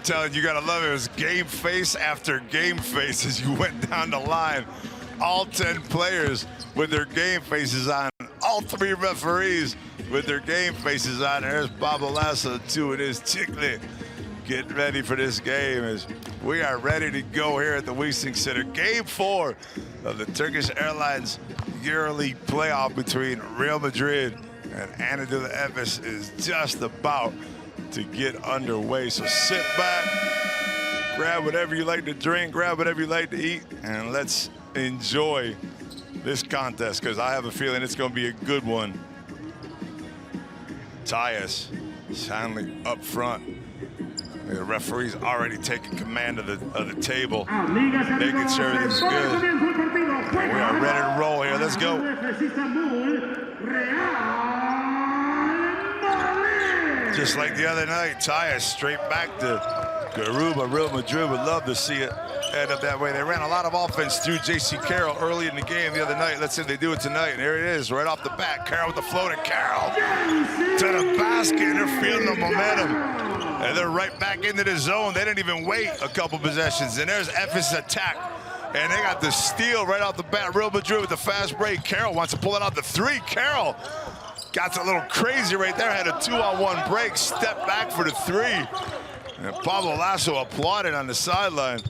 telling you, you gotta love it. It was game face after game face as you went down the line. All 10 players with their game faces on. All 3 referees with their game faces on. There's Pablo Lasso too, and his Chiclet getting ready for this game as we are ready to go here at the Wiesing Center. Game 4 of the Turkish Airlines Euroleague playoff between Real Madrid and Anadolu Efes is just about to get underway. So sit back, grab whatever you like to drink, grab whatever you like to eat, and let's enjoy this contest because I have a feeling it's going to be a good one. Tyus finally up front. The referee's already taking command of the table, making sure everything's good. And we are ready to roll here. Let's go. Just like the other night, Tyus straight back to Garuba. Real Madrid would love to see it end up that way. They ran a lot of offense through J.C. Carroll early in the game the other night. Let's see if they do it tonight. And here it is, right off the bat. Carroll with the floater. Carroll to the basket. They're feeling the momentum. And they're right back into the zone. They didn't even wait a couple possessions. And there's Efes' attack. And they got the steal right off the bat. Real Madrid with the fast break. Carroll wants to pull it out the 3. Carroll got a little crazy right there. Had a 2-on-1 break. Step back for the 3. And Pablo Lasso applauded on the sideline.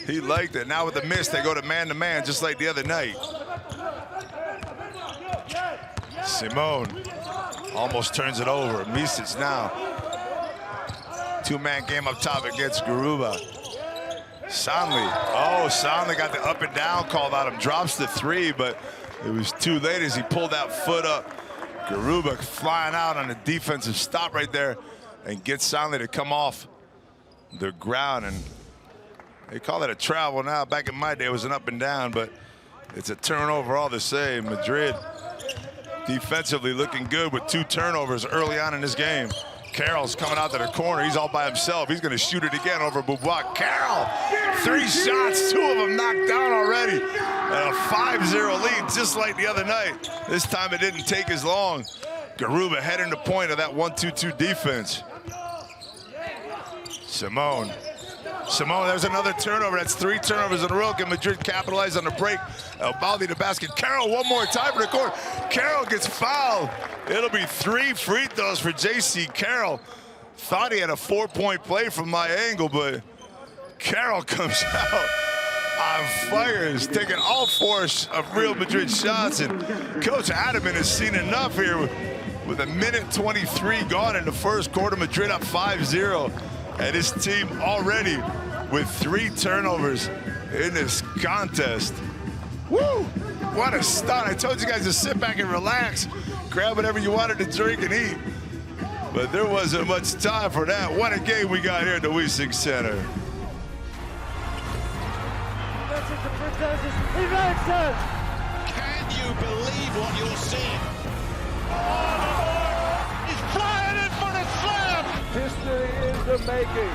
He liked it. Now with the miss, they go to man-to-man just like the other night. Simone almost turns it over. Misic now. 2-man game up top against Garuba. Sonley. Oh, Sonley got the up and down called out him. Drops the 3, but it was too late as he pulled that foot up. Garuba flying out on a defensive stop right there and gets Sonley to come off the ground. And they call it a travel now. Back in my day, it was an up and down, but it's a turnover all the same. Madrid defensively looking good with 2 turnovers early on in this game. Carroll's coming out to the corner. He's all by himself. He's going to shoot it again over Boubois. Carroll, 3 shots, 2 of them knocked down already. And a 5-0 lead, just like the other night. This time it didn't take as long. Garuba heading the point of that 1-2-2 defense. Simone, there's another turnover. That's 3 turnovers in a row. Can Madrid capitalize on the break? El Baldi to basket. Carroll one more time for the court. Carroll gets fouled. It'll be 3 free throws for J.C. Carroll. Thought he had a 4-point play from my angle, but Carroll comes out on fire. He's taking all 4 of Real Madrid shots, and Coach Adaman has seen enough here with a minute 23 gone in the first quarter. Madrid up 5-0. And his team already with 3 turnovers in this contest. Woo! What a stunt. I told you guys to sit back and relax. Grab whatever you wanted to drink and eat. But there wasn't much time for that. What a game we got here at the Wiesing Center. Can you believe what you're seeing? He's flying in for the slam! History in the making.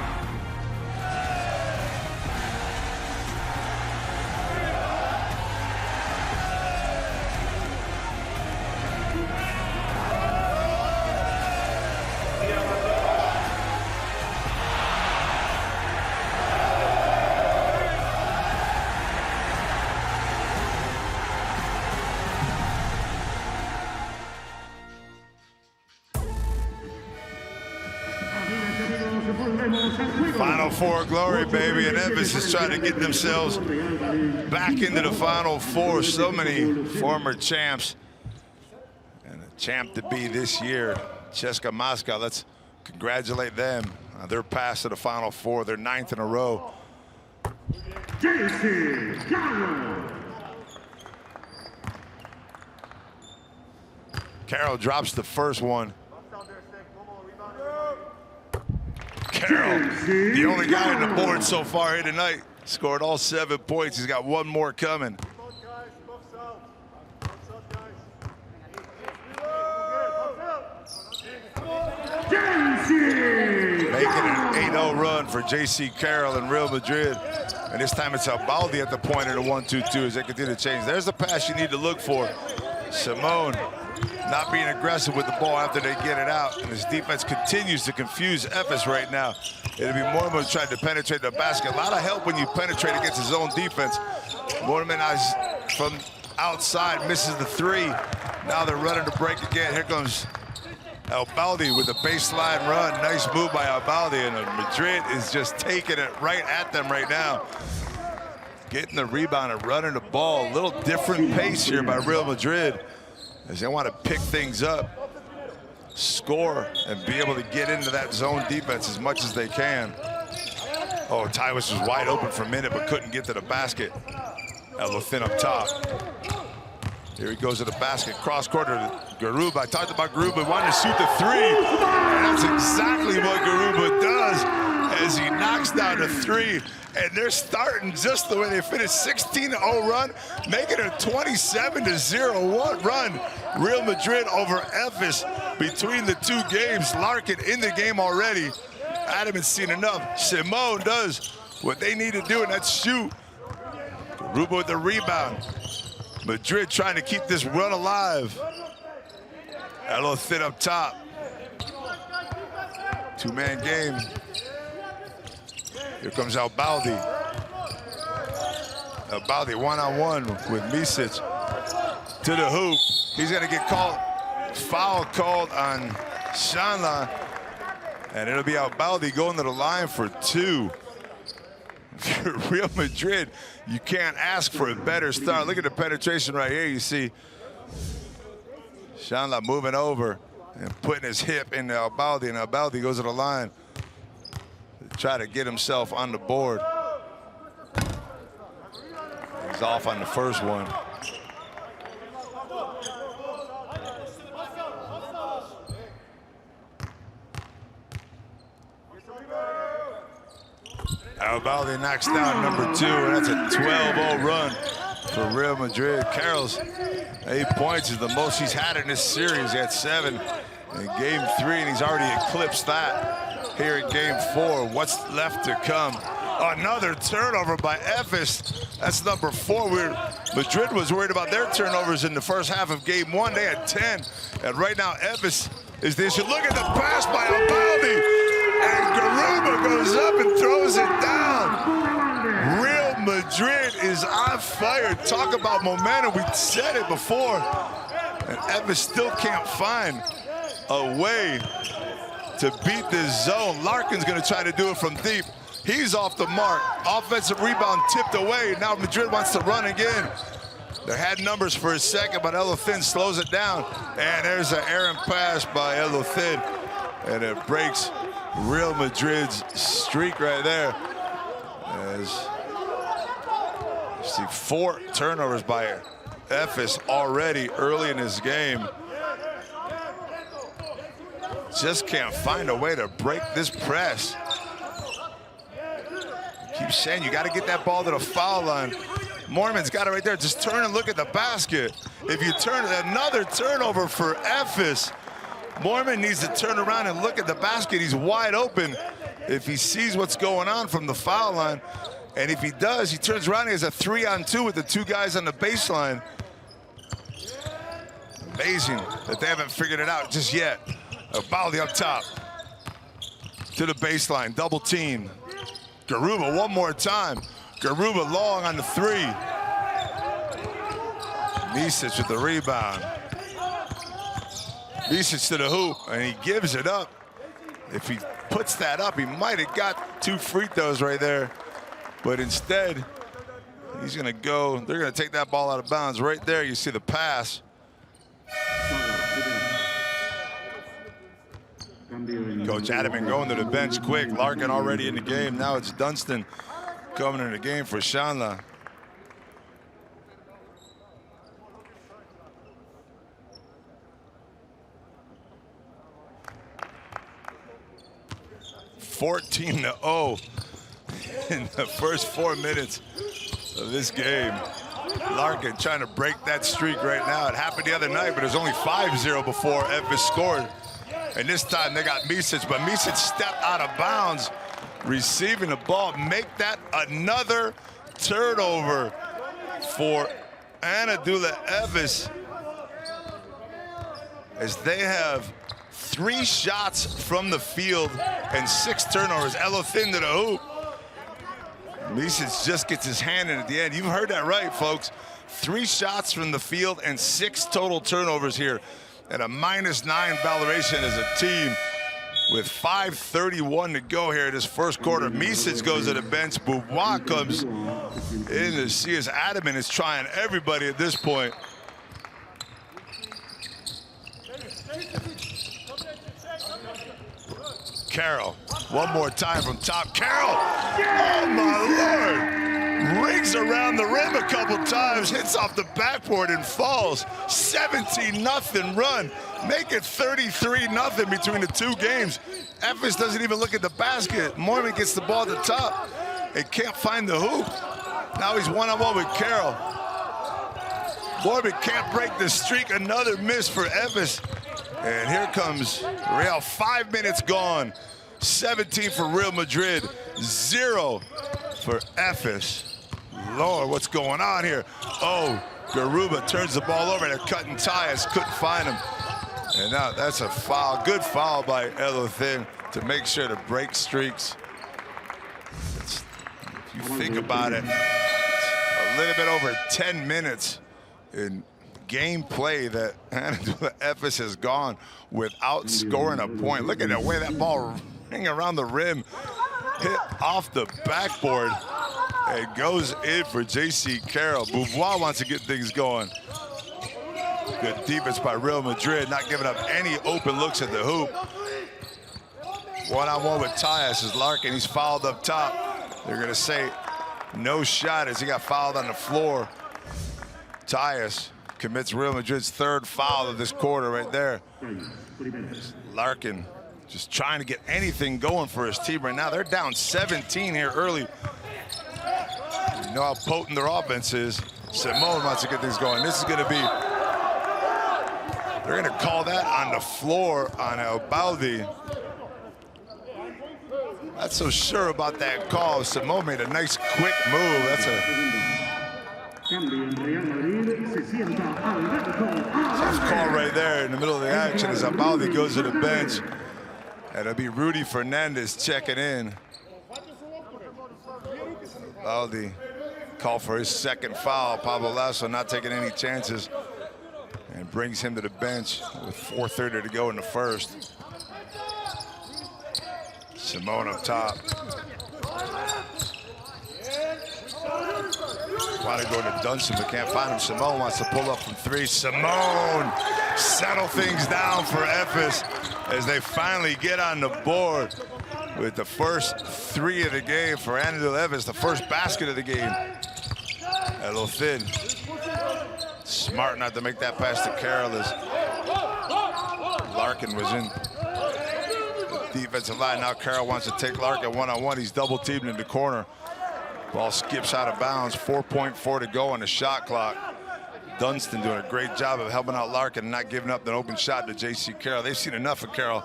Final 4 glory, baby, and Efes is trying to get themselves back into the Final 4. So many former champs, and a champ to be this year, CSKA Moscow. Let's congratulate them. They're past to the Final 4. They're 9th in a row. Carroll drops the first one. Carroll, the only guy on the board so far here tonight, scored all 7 points. He's got 1 more coming. Making an 8-0 run for J.C. Carroll and Real Madrid. And this time it's Baldi at the point of the 1-2-2 as they continue to change. There's the pass you need to look for. Simone not being aggressive with the ball after they get it out. And his defense continues to confuse Efes right now. It'll be Mormon trying to penetrate the basket. A lot of help when you penetrate against his own defense. Mormon from outside misses the three. Now they're running the break again. Here comes Albaldi with a baseline run. Nice move by Albaldi, and Madrid is just taking it right at them right now. Getting the rebound and running the ball. A little different pace here by Real Madrid as they want to pick things up, score, and be able to get into that zone defense as much as they can. Oh, Tywis was wide open for a minute but couldn't get to the basket. Elothin up top. Here he goes to the basket, cross-court to Garuba. I talked about Garuba wanting to shoot the three. And that's exactly what Garuba does as he knocks down the three. And they're starting just the way they finished, 16-0 run, making a 27-0 run. Real Madrid over Efes between the two games. Larkin in the game already. Adam has seen enough. Simone does what they need to do, and that's shoot. Garuba with the rebound. Madrid trying to keep this run alive. Elothin up top. Two-man game. Here comes Albaldi. Albaldi one-on-one with Misic to the hoop. He's gonna get foul called on Shanla, and it'll be Albaldi going to the line for two. Real Madrid, you can't ask for a better start. Look at the penetration right here. You see Shanla moving over and putting his hip into Albaldi, and Albaldi goes to the line to try to get himself on the board. He's off on the first one. Albaldi knocks down number two, and that's a 12-0 run for Real Madrid. Carroll's 8 points is the most he's had in this series. He had 7 in game 3, and he's already eclipsed that here in game 4. What's left to come? Another turnover by Efes. That's number 4. Madrid was worried about their turnovers in the first half of game 1. They had 10, and right now Efes is the issue. Look at the pass by Albaldi. And Garuba goes up and throws it down. Real Madrid is on fire. Talk about momentum. We said it before. And Efes still can't find a way to beat this zone. Larkin's going to try to do it from deep. He's off the mark. Offensive rebound tipped away. Now Madrid wants to run again. They had numbers for a second, but Elothin slows it down. And there's an errant pass by Elothin. And it breaks Real Madrid's streak right there. As you see 4 turnovers by Efes already early in this game. Just can't find a way to break this press. Keep saying you got to get that ball to the foul line. Mormon's got it right there. Just turn and look at the basket. If you turn, another turnover for Efes. Mormon needs to turn around and look at the basket. He's wide open if he sees what's going on from the foul line. And if he does, he turns around and he has a 3-on-2 with the 2 guys on the baseline. Amazing that they haven't figured it out just yet. Albaldi up top to the baseline, double team. Garuba one more time. Garuba long on the 3. Misic with the rebound. Misic to the hoop, and he gives it up. If he puts that up, he might have got 2 free throws right there. But instead, he's gonna go, they're gonna take that ball out of bounds. Right there, you see the pass. Coach Adaman going to the bench quick. Larkin already in the game. Now it's Dunstan coming in the game for Shanla. (14-0) in the first 4 minutes of this game. Larkin trying to break that streak right now. It happened the other night, but it was only 5-0 before Efes scored. And this time they got Misic, but Misic stepped out of bounds, receiving the ball. Make that another turnover for Anadolu Efes. as they have 3 shots from the field and 6 turnovers. Elothin to the hoop. Misic just gets his hand in at the end. You've heard that right, folks. 3 shots from the field and 6 total turnovers here, and a -9 valuation as a team with 5:31 to go here in this first quarter. Misic goes to the bench. Beaubois comes in to see us. Adamant is trying everybody at this point. Carroll, one more time from top. Carroll, oh my Lord. Rings around the rim a couple times, hits off the backboard and falls. 17-0 run. Make it 33-0 between the 2 games. Efes doesn't even look at the basket. Mormon gets the ball at the top and can't find the hoop. Now he's one-on-one with Carroll. Mormon can't break the streak. Another miss for Efes. And here comes Real. 5 minutes gone. 17 for Real Madrid, 0 for Efes. Lord, what's going on here? Oh, Garuba turns the ball over. They're cutting ties, couldn't find him. And now that's a foul. Good foul by Elothin to make sure to break streaks. If you think about it, a little bit over 10 minutes in gameplay that Anadolu Efes has gone without scoring a point. Look at the way that ball ring around the rim, hit off the backboard, and goes in for J.C. Carroll. Beaubois wants to get things going. Good defense by Real Madrid, not giving up any open looks at the hoop. One-on-one with Tyus is Larkin. He's fouled up top. They're going to say no shot as he got fouled on the floor. Tyus commits Real Madrid's 3rd foul of this quarter right there. Larkin just trying to get anything going for his team right now. They're down 17 here early. You know how potent their offense is. Simone wants to get things going. This is going to be, they're going to call that on the floor on El Baldi. Not so sure about that call. Simone made a nice quick move. That's a tough call right there in the middle of the action as Baldi goes to the bench. And it'll be Rudy Fernandez checking in. Baldi called for his 2nd foul. Pablo Lasso not taking any chances and brings him to the bench with 4:30 to go in the first. Simone up top. Want to go to Dunston, but can't find him. Simone wants to pull up from 3. Simone settle things down for Efes as they finally get on the board with the first 3 of the game for Anadolu Efes, the first basket of the game. Elothin, smart not to make that pass to Carroll as Larkin was in the defensive line. Now Carroll wants to take Larkin one-on-one. He's double-teamed in the corner. Ball skips out of bounds. 4.4 to go on the shot clock. Dunston doing a great job of helping out Larkin and not giving up an open shot to J.C. Carroll. They've seen enough of Carroll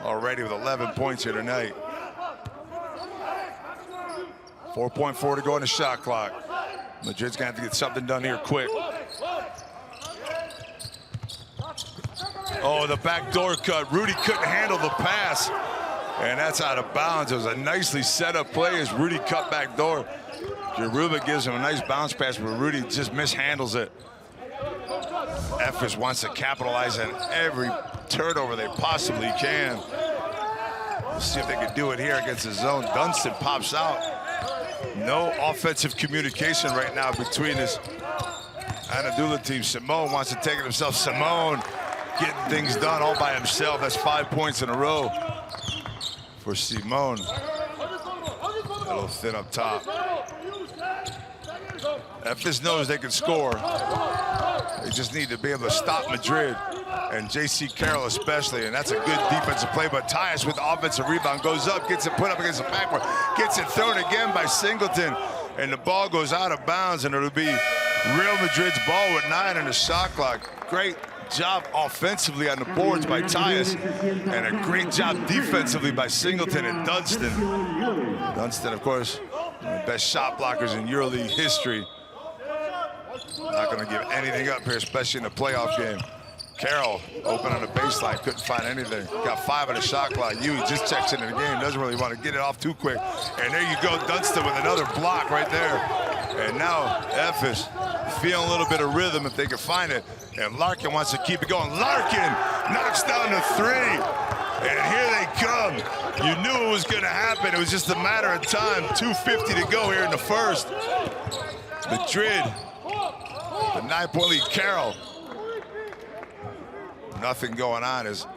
already with 11 points here tonight. 4.4 to go on the shot clock. Madrid's gonna have to get something done here quick. Oh, the backdoor cut. Rudy couldn't handle the pass, and that's out of bounds. It was a nicely set up play as Rudy cut back door. Garuba gives him a nice bounce pass, but Rudy just mishandles it. Efes wants to capitalize on every turnover they possibly can. We'll see if they can do it here against the zone. Dunston pops out. No offensive communication right now between this Anadolu team. Simone wants to take it himself. Simone getting things done all by himself. That's 5 points in a row for Simone. A little thin up top. Efes knows they can score. They just need to be able to stop Madrid and J.C. Carroll especially, and that's a good defensive play. But Tyus with the offensive rebound goes up, gets it put up against the backboard, gets it thrown again by Singleton, and the ball goes out of bounds, and it'll be Real Madrid's ball with 9 on the shot clock. Great job offensively on the boards by Tyus, and a great job defensively by Singleton and Dunston. Dunston, of course, one of the best shot blockers in EuroLeague history. Not going to give anything up here, especially in a playoff game. Carroll open on the baseline, couldn't find anything. Got 5 on the shot clock. Yui just checks into the game, doesn't really want to get it off too quick. And there you go, Dunston with another block right there. And now Efes feeling a little bit of rhythm if they can find it. And Larkin wants to keep it going. Larkin knocks down the 3. And here they come. You knew it was going to happen. It was just a matter of time. 2:50 to go here in the first. Madrid, the 9-point lead. Carroll. Nothing going on as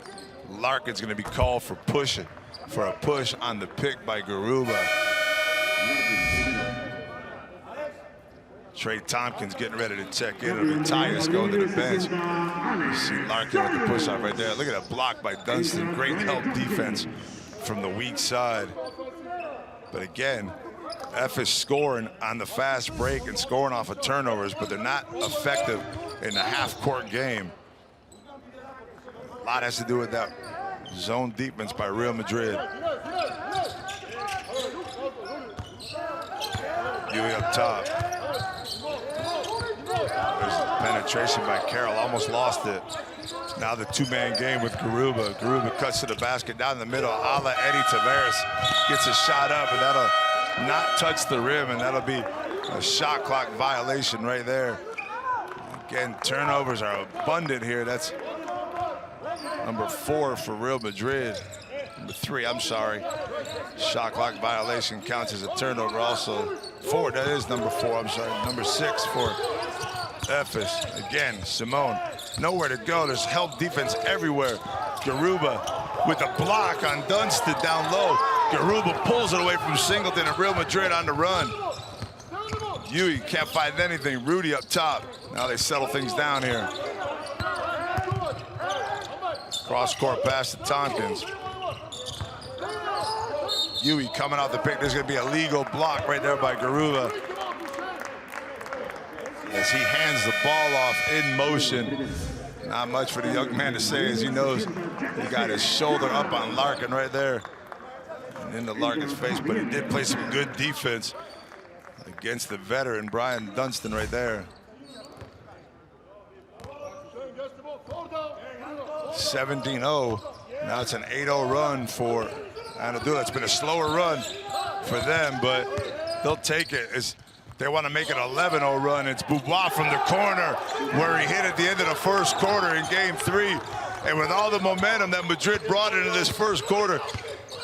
Larkin's going to be called for a push on the pick by Garuba. Trey Tompkins getting ready to check in. It'll be Tyus going to the bench. You see Larkin with the push-off right there. Look at that block by Dunston. Great help defense from the weak side. But again, Efes scoring on the fast break and scoring off of turnovers, but they're not effective in the half-court game. A lot has to do with that zone defense by Real Madrid. Yui up top. There's penetration by Carroll, almost lost it. Now the 2-man game with Garuba. Garuba cuts to the basket down the middle. A la Eddie Tavares gets a shot up, and that'll not touch the rim, and that'll be a shot clock violation right there. Again, turnovers are abundant here. That's number 4 for Real Madrid. Number 3, I'm sorry. Shot clock violation counts as a turnover also. 4, that is number 4, I'm sorry. Number 6 for Efes. Again, Simone, nowhere to go. There's help defense everywhere. Garuba with a block on Dunston down low. Garuba pulls it away from Singleton, and Real Madrid on the run. Yui can't find anything. Rudy up top. Now they settle things down here. Cross-court pass to Tompkins. Yui coming off the pick. There's going to be a legal block right there by Garuba as he hands the ball off in motion. Not much for the young man to say, as he knows he got his shoulder up on Larkin right there and into Larkin's face, but he did play some good defense against the veteran Brian Dunston right there. 17-0. Now it's an 8-0 run for Anadolu. It's been a slower run for them, but they'll take it. They want to make it an 11-0 run. It's Boubois from the corner where he hit at the end of the first quarter in game 3. And with all the momentum that Madrid brought into this first quarter,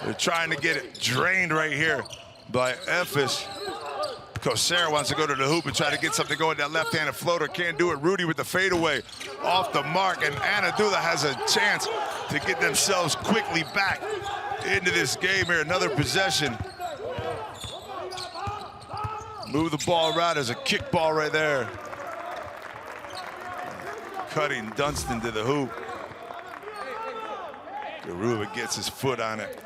they're trying to get it drained right here by Efes. Kosser wants to go to the hoop and try to get something going. That left-handed floater can't do it. Rudy with the fadeaway off the mark, and Anadolu has a chance to get themselves quickly back into this game here. Another possession. Move the ball around. There's a kick ball right there. Cutting Dunston to the hoop. Garuba gets his foot on it.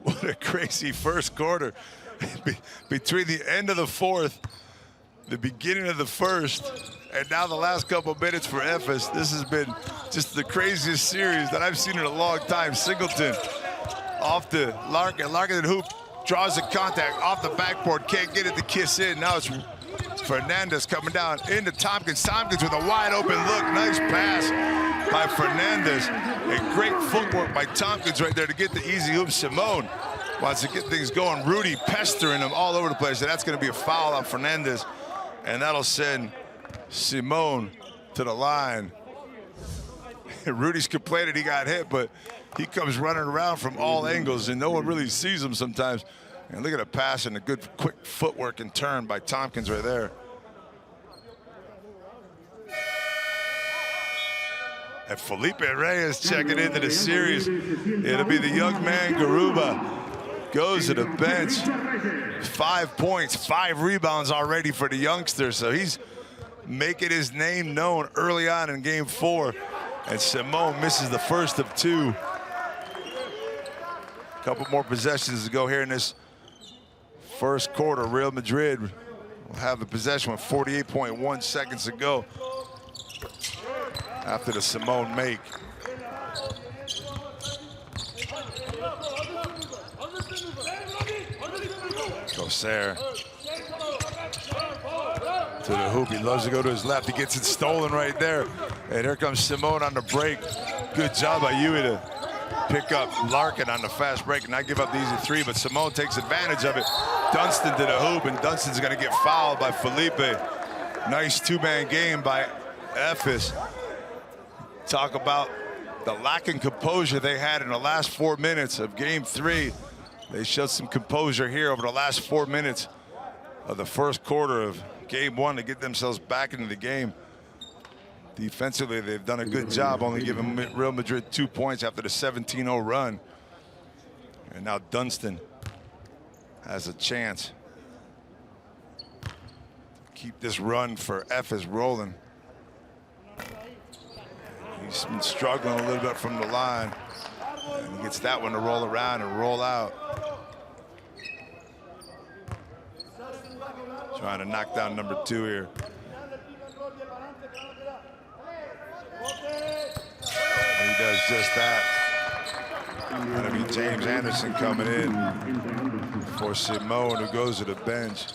What a crazy first quarter. Between the end of the fourth, the beginning of the first, and now the last couple of minutes for Efes, this has been just the craziest series that I've seen in a long time. Singleton off to Larkin. Larkin in the hoop, draws the contact off the backboard, can't get it to kiss in. Now it's Fernandez coming down into Tompkins. Tompkins with a wide open look. Nice pass by Fernandez. And great footwork by Tompkins right there to get the easy hoop. Simone wants to get things going. Rudy pestering him all over the place. And that's going to be a foul on Fernandez. And that'll send Simone to the line. Rudy's complaining he got hit, but he comes running around from all angles, and no one really sees him sometimes. And look at a pass and a good quick footwork and turn by Tompkins right there. And Felipe Reyes checking into the series. It'll be the young man, Garuba. Goes to the bench. 5 points, 5 rebounds already for the youngster. So he's making his name known early on in game 4. And Simone misses the first of 2. A couple more possessions to go here in this first quarter. Real Madrid will have the possession with 48.1 seconds to go after the Simone make. Kosser. to the hoop. He loves to go to his left. He gets it stolen right there. And here comes Simone on the break. Good job by Huey to pick up Larkin on the fast break and not give up the easy three, but Simone takes advantage of it. Dunston to the hoop, and Dunston's gonna get fouled by Felipe. Nice two-man game by Efes. Talk about the lack of composure they had in the last 4 minutes of game 3. They showed some composure here over the last 4 minutes of the first quarter of game 1 to get themselves back into the game. Defensively, they've done a good job, only giving Real Madrid 2 points after the 17-0 run. And now Dunston has a chance to keep this run for Efes rolling. He's been struggling a little bit from the line. And he gets that one to roll around and roll out. Trying to knock down number 2 here. And he does just that. Gonna be James Anderson coming in for Simone, who goes to the bench.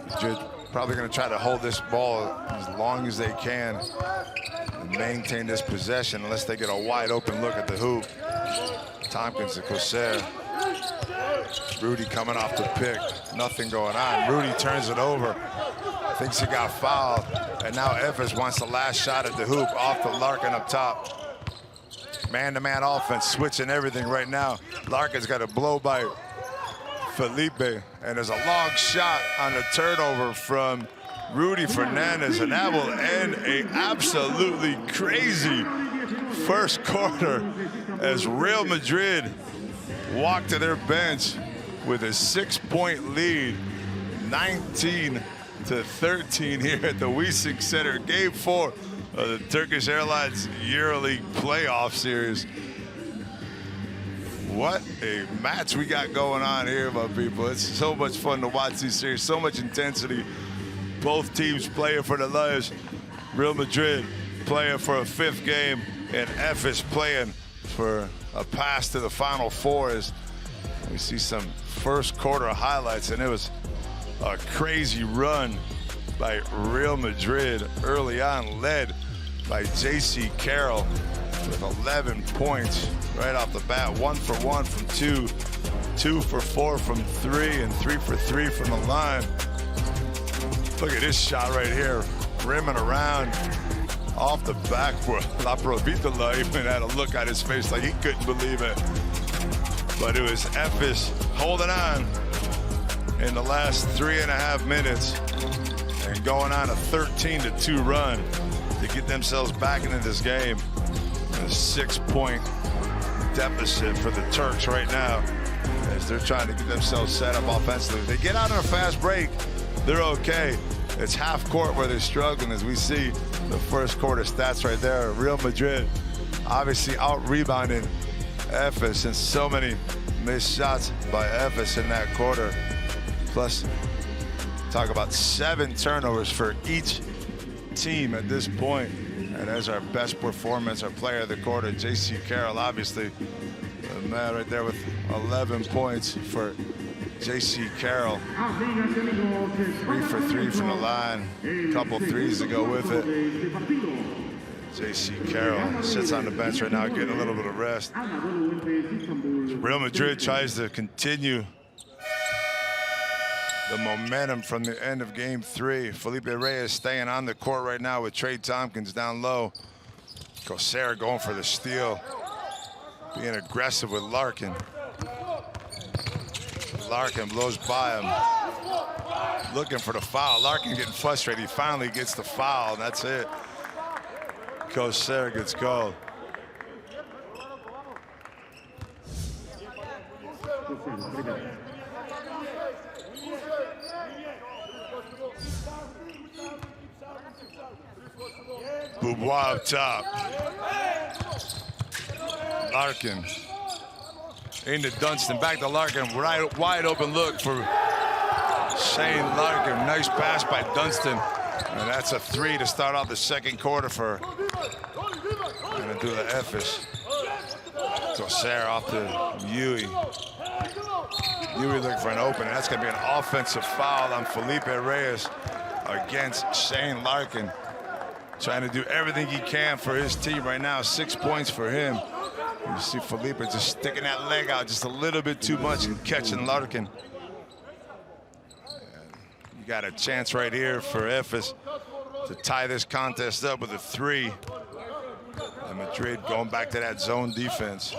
Madrid probably going to try to hold this ball as long as they can and maintain this possession unless they get a wide open look at the hoop. Tompkins to Coser. Rudy coming off the pick. Nothing going on. Rudy turns it over. Thinks he got fouled. And now Efes wants the last shot at the hoop off the Larkin up top. Man-to-man offense, switching everything right now. Larkin's got a blow by Felipe, and there's a long shot on the turnover from Rudy Fernandez, and that will end a absolutely crazy first quarter as Real Madrid walk to their bench with a 6-point lead, 19-13 here at the Wiesing Center, Game 4 of the Turkish Airlines Euroleague playoff series. What a match we got going on here, my people. It's so much fun to watch these series, so much intensity. Both teams playing for their lives. Real Madrid playing for a 5th game, and Efes playing for a pass to the Final Four. As we see some first quarter highlights, and it was a crazy run by Real Madrid early on, led by J.C. Carroll with 11 points right off the bat. 1 for 1 from 2, 2 for 4 from 3, and 3 for 3 from the line. Look at this shot right here, rimming around off the backboard. La Provitola even had a look on his face like he couldn't believe it. But it was Efes holding on in the last 3.5 minutes and going on a 13-2 run to get themselves back into this game. A 6-point deficit for the Turks right now as they're trying to get themselves set up offensively. If they get out on a fast break, they're okay. It's half court where they're struggling, as we see the first quarter stats right there. Real Madrid obviously out-rebounding Efes, and so many missed shots by Efes in that quarter. Plus, talk about 7 turnovers for each team at this point. And as our best performance, our player of the quarter, J.C. Carroll, obviously the man right there with 11 points for J.C. Carroll. 3 for 3 from the line, a couple threes to go with it. J.C. Carroll sits on the bench right now, getting a little bit of rest. Real Madrid tries to continue the momentum from the end of game 3. Felipe Reyes staying on the court right now with Trey Tompkins down low. Coser going for the steal, being aggressive with Larkin. Larkin blows by him, looking for the foul. Larkin getting frustrated. He finally gets the foul, and that's it. Coser gets called. Boubois up top. Larkin into Dunston, back to Larkin. Right, wide open look for Shane Larkin. Nice pass by Dunston. And that's a 3 to start off the second quarter for gonna do the Efes. Coser off to Huey. Yui looking for an opening. That's going to be an offensive foul on Felipe Reyes against Shane Larkin. Trying to do everything he can for his team right now. 6 points for him. You see Felipe just sticking that leg out just a little bit too much and catching Larkin. And you got a chance right here for Efes to tie this contest up with a 3. And Madrid going back to that zone defense.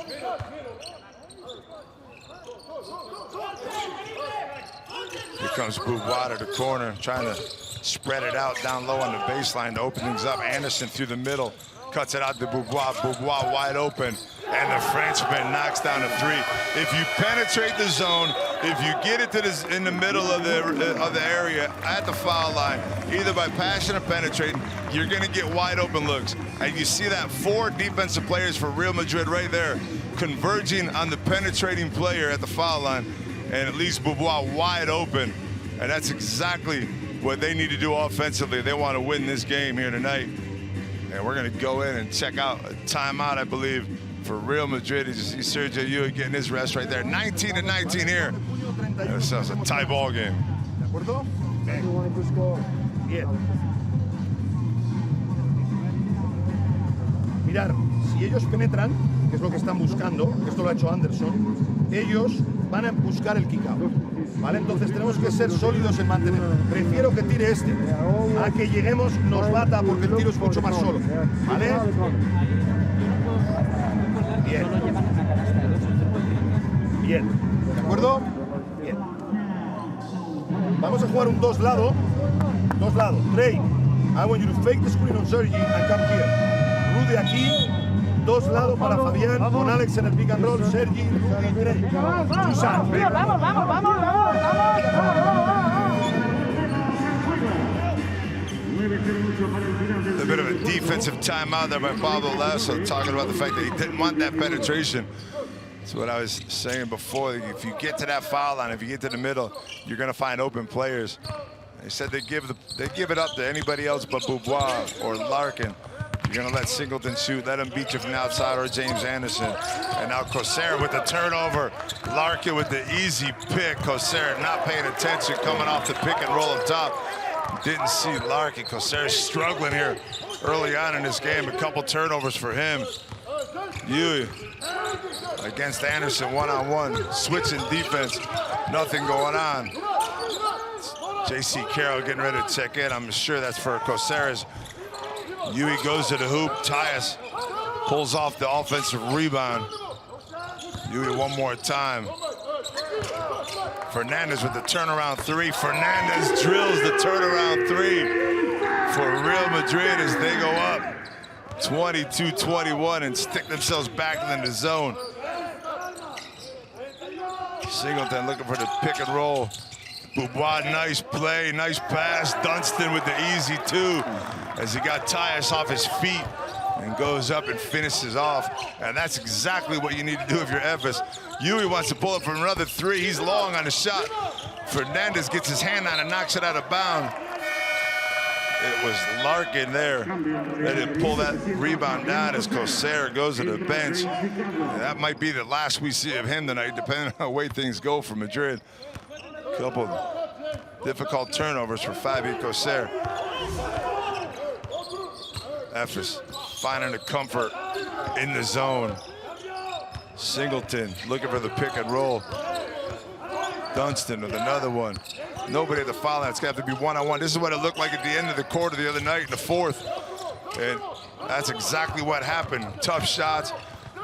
Here comes Beaubois to the corner, trying to spread it out down low on the baseline to open things up. Anderson through the middle, cuts it out to Beaubois. Beaubois wide open, and the Frenchman knocks down a 3. If you penetrate the zone, if you get it to in the middle of the area at the foul line, either by passing or penetrating, you're going to get wide open looks. And you see that 4 defensive players for Real Madrid right there, converging on the penetrating player at the foul line, and at least Beaubois wide open. And that's exactly what they need to do offensively. They want to win this game here tonight. And we're going to go in and check out a timeout, I believe, for Real Madrid. As you see Sergio Yui getting his rest right there. 19-19 here. This is a tie ball game. ¿De acuerdo? Bien. Mirar, si ellos penetran, que es lo que están buscando, esto lo ha hecho Anderson, ellos van a buscar el kick-out, ¿vale? Entonces tenemos que ser sólidos en mantener. Prefiero que tire este, a que lleguemos, nos bata, porque el tiro es mucho más solo, ¿vale? Bien. Bien. ¿De acuerdo? Bien. Vamos a jugar un 2 lado. 2 lados. Trey, I want you to fake the screen on Sergi and come here. Rudy aquí. 2 lados para Fabián, con Alex en el pick and roll, Sergi, Rudy, Trey. Susan, venga. Vamos, vamos, vamos, vamos, A bit of a defensive timeout there by Pablo Lasso, talking about the fact that he didn't want that penetration. That's what I was saying before. If you get to that foul line, if you get to the middle, you're going to find open players. They said they give it up to anybody else but Beaubois or Larkin. You're going to let Singleton shoot, let him beat you from the outside, or James Anderson. And now Coser with the turnover. Larkin with the easy pick. Coser not paying attention, coming off the pick and roll up top. Didn't see Larkin. Coser struggling here early on in this game. A couple turnovers for him. Yui against Anderson one-on-one. Switching defense. Nothing going on. J.C. Carroll getting ready to check in. I'm sure that's for Coser's. Yui goes to the hoop. Tyus pulls off the offensive rebound. Yui one more time. Fernandez with the turnaround 3. Fernandez drills the turnaround 3 for Real Madrid as they go up 22-21 and stick themselves back in the zone. Singleton looking for the pick and roll. Beaubois, nice play, nice pass. Dunston with the easy 2 as he got Tyus off his feet and goes up and finishes off. And that's exactly what you need to do if you're Efes. Yui wants to pull up for another 3. He's long on the shot. Fernandez gets his hand on and knocks it out of bounds. It was Larkin there that didn't pull that rebound down as Coser goes to the bench. And that might be the last we see of him tonight, depending on the way things go for Madrid. Couple difficult turnovers for Fabi Coser. Efes finding the comfort in the zone. Singleton looking for the pick and roll. Dunston with another one. Nobody at the foul line. It's got to be one-on-one. This is what it looked like at the end of the quarter the other night in the 4th. And that's exactly what happened. Tough shots.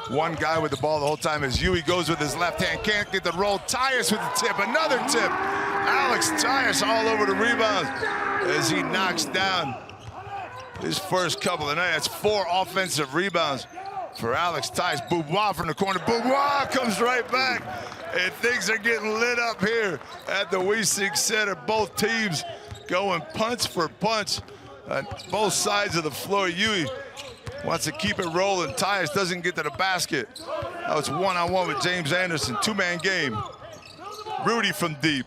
One guy with the ball the whole time as Yui goes with his left hand. Can't get the roll. Tyus with the tip. Another tip. Alex Tyus all over the rebounds as he knocks down his first couple of the night. That's 4 offensive rebounds for Alex Tyus. Beaubois from the corner. Beaubois comes right back. And things are getting lit up here at the Wiesing Center. Both teams going punch for punch on both sides of the floor. Yui wants to keep it rolling. Tyus doesn't get to the basket. Now it's one-on-one with James Anderson. 2-man game. Rudy from deep.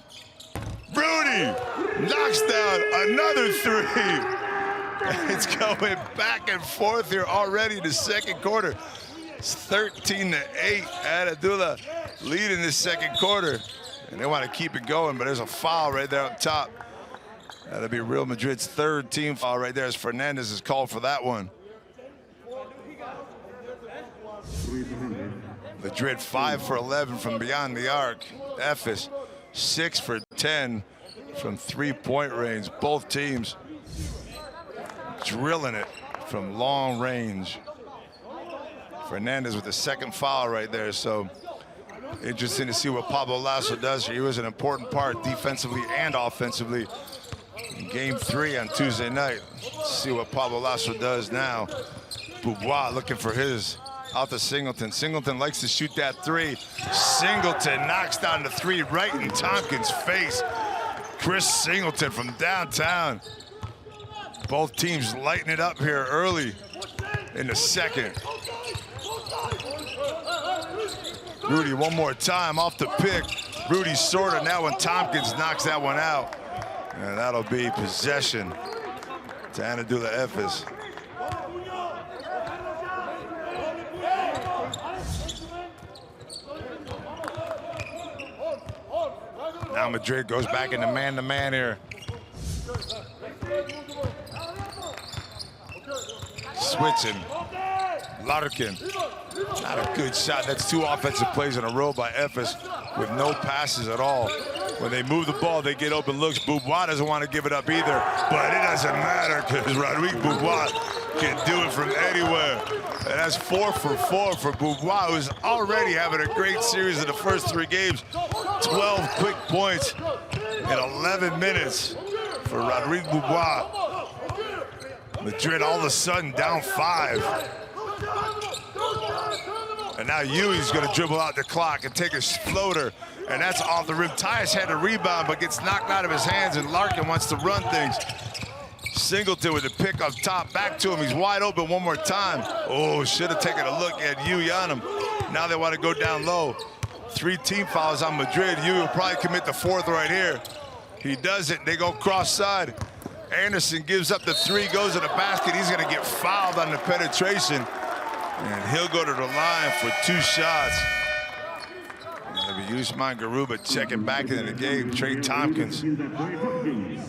Rudy knocks down another 3. It's going back and forth here already in the second quarter. It's 13-8. Anadolu lead in this second quarter. And they want to keep it going, but there's a foul right there up top. That'll be Real Madrid's third team foul right there as Fernandez is called for that one. Madrid 5 for 11 from beyond the arc. Efes 6 for 10 from three-point range. Both teams drilling it from long range. Fernandez with the second foul right there, so interesting to see what Pablo Lasso does here. He was an important part defensively and offensively in game 3 on Tuesday night. Let's see what Pablo Lasso does now. Beaubois looking for his out to Singleton. Singleton likes to shoot that three. Singleton knocks down the three right in Tompkins' face. Chris Singleton from downtown. Both teams lighting it up here early in the second. Rudy one more time off the pick. Rudy sorted now when Tompkins knocks that one out. And that'll be possession to Anadolu Efes. Now Madrid goes back into man-to-man here. Switching. Larkin. Not a good shot. That's 2 offensive plays in a row by Efes with no passes at all. When they move the ball, they get open looks. Beaubois doesn't want to give it up either, but it doesn't matter because Rodrigue Beaubois can do it from anywhere. And that's 4 for 4 for Beaubois, who's already having a great series in the first 3 games. 12 quick points in 11 minutes for Rodrigue Beaubois. Madrid all of a sudden down 5. And now Yui's gonna dribble out the clock and take a floater, and that's off the rim. Tyus had a rebound, but gets knocked out of his hands, and Larkin wants to run things. Singleton with the pick up top, back to him. He's wide open one more time. Oh, should have taken a look at Yui on him. Now they want to go down low. 3 team fouls on Madrid. Yui will probably commit the 4th right here. He doesn't. They go cross side. Anderson gives up the 3, goes to the basket. He's gonna get fouled on the penetration. And he'll go to the line for 2 shots. Maybe Usman Garuba checking back into the game. Trey Tompkins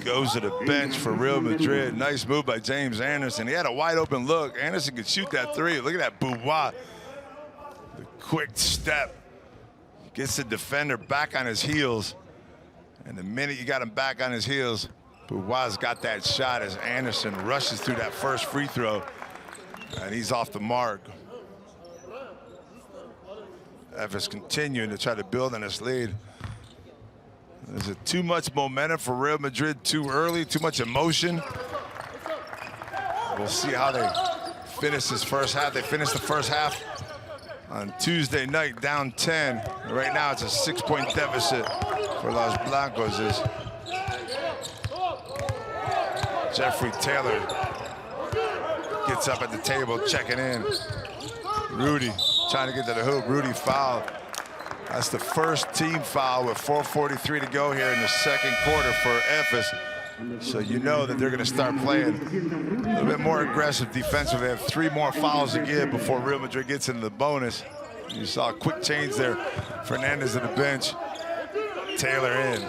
goes to the bench for Real Madrid. Nice move by James Anderson. He had a wide open look. Anderson could shoot that 3. Look at that Beaubois. The quick step. Gets the defender back on his heels. And the minute you got him back on his heels, Beaubois got that shot as Anderson rushes through that first free throw. And he's off the mark. Efes continuing to try to build on this lead. There's too much momentum for Real Madrid too early, too much emotion. We'll see how they finish this first half. They finished the first half on Tuesday night down 10. Right now it's a 6-point deficit for Los Blancos. Jeffrey Taylor gets up at the table, checking in. Rudy trying to get to the hoop. Rudy fouled. That's the first team foul with 4:43 to go here in the second quarter for Efes. So you know that they're going to start playing a little bit more aggressive defensively. They have 3 more fouls to give before Real Madrid gets into the bonus. You saw a quick change there. Fernandez at the bench. Taylor in.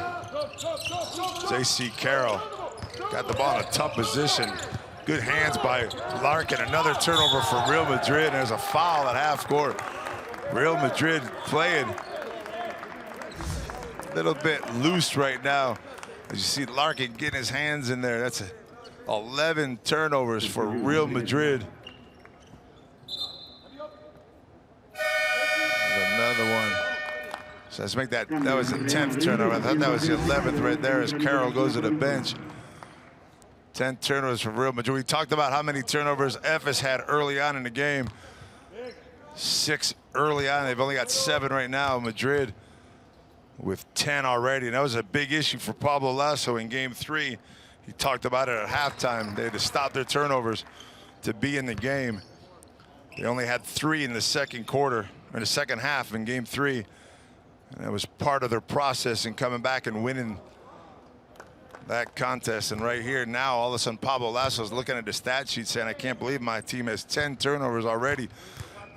J.C. Carroll got the ball in a tough position. Good hands by Larkin. Another turnover for Real Madrid. There's a foul at half court. Real Madrid playing a little bit loose right now. As you see Larkin getting his hands in there. That's 11 turnovers for Real Madrid. And another one. So let's make that was the 10th turnover. I thought that was the 11th right there as Carroll goes to the bench. 10 turnovers for Real Madrid. We talked about how many turnovers Efes had early on in the game. 6 early on. They've only got 7 right now. Madrid with 10 already. And that was a big issue for Pablo Lasso in game 3. He talked about it at halftime. They had to stop their turnovers to be in the game. They only had 3 in the second quarter, or the second half in game 3. And that was part of their process in coming back and winning that contest. And right here now, all of a sudden, Pablo Lasso's looking at the stat sheet saying, I can't believe my team has 10 turnovers already.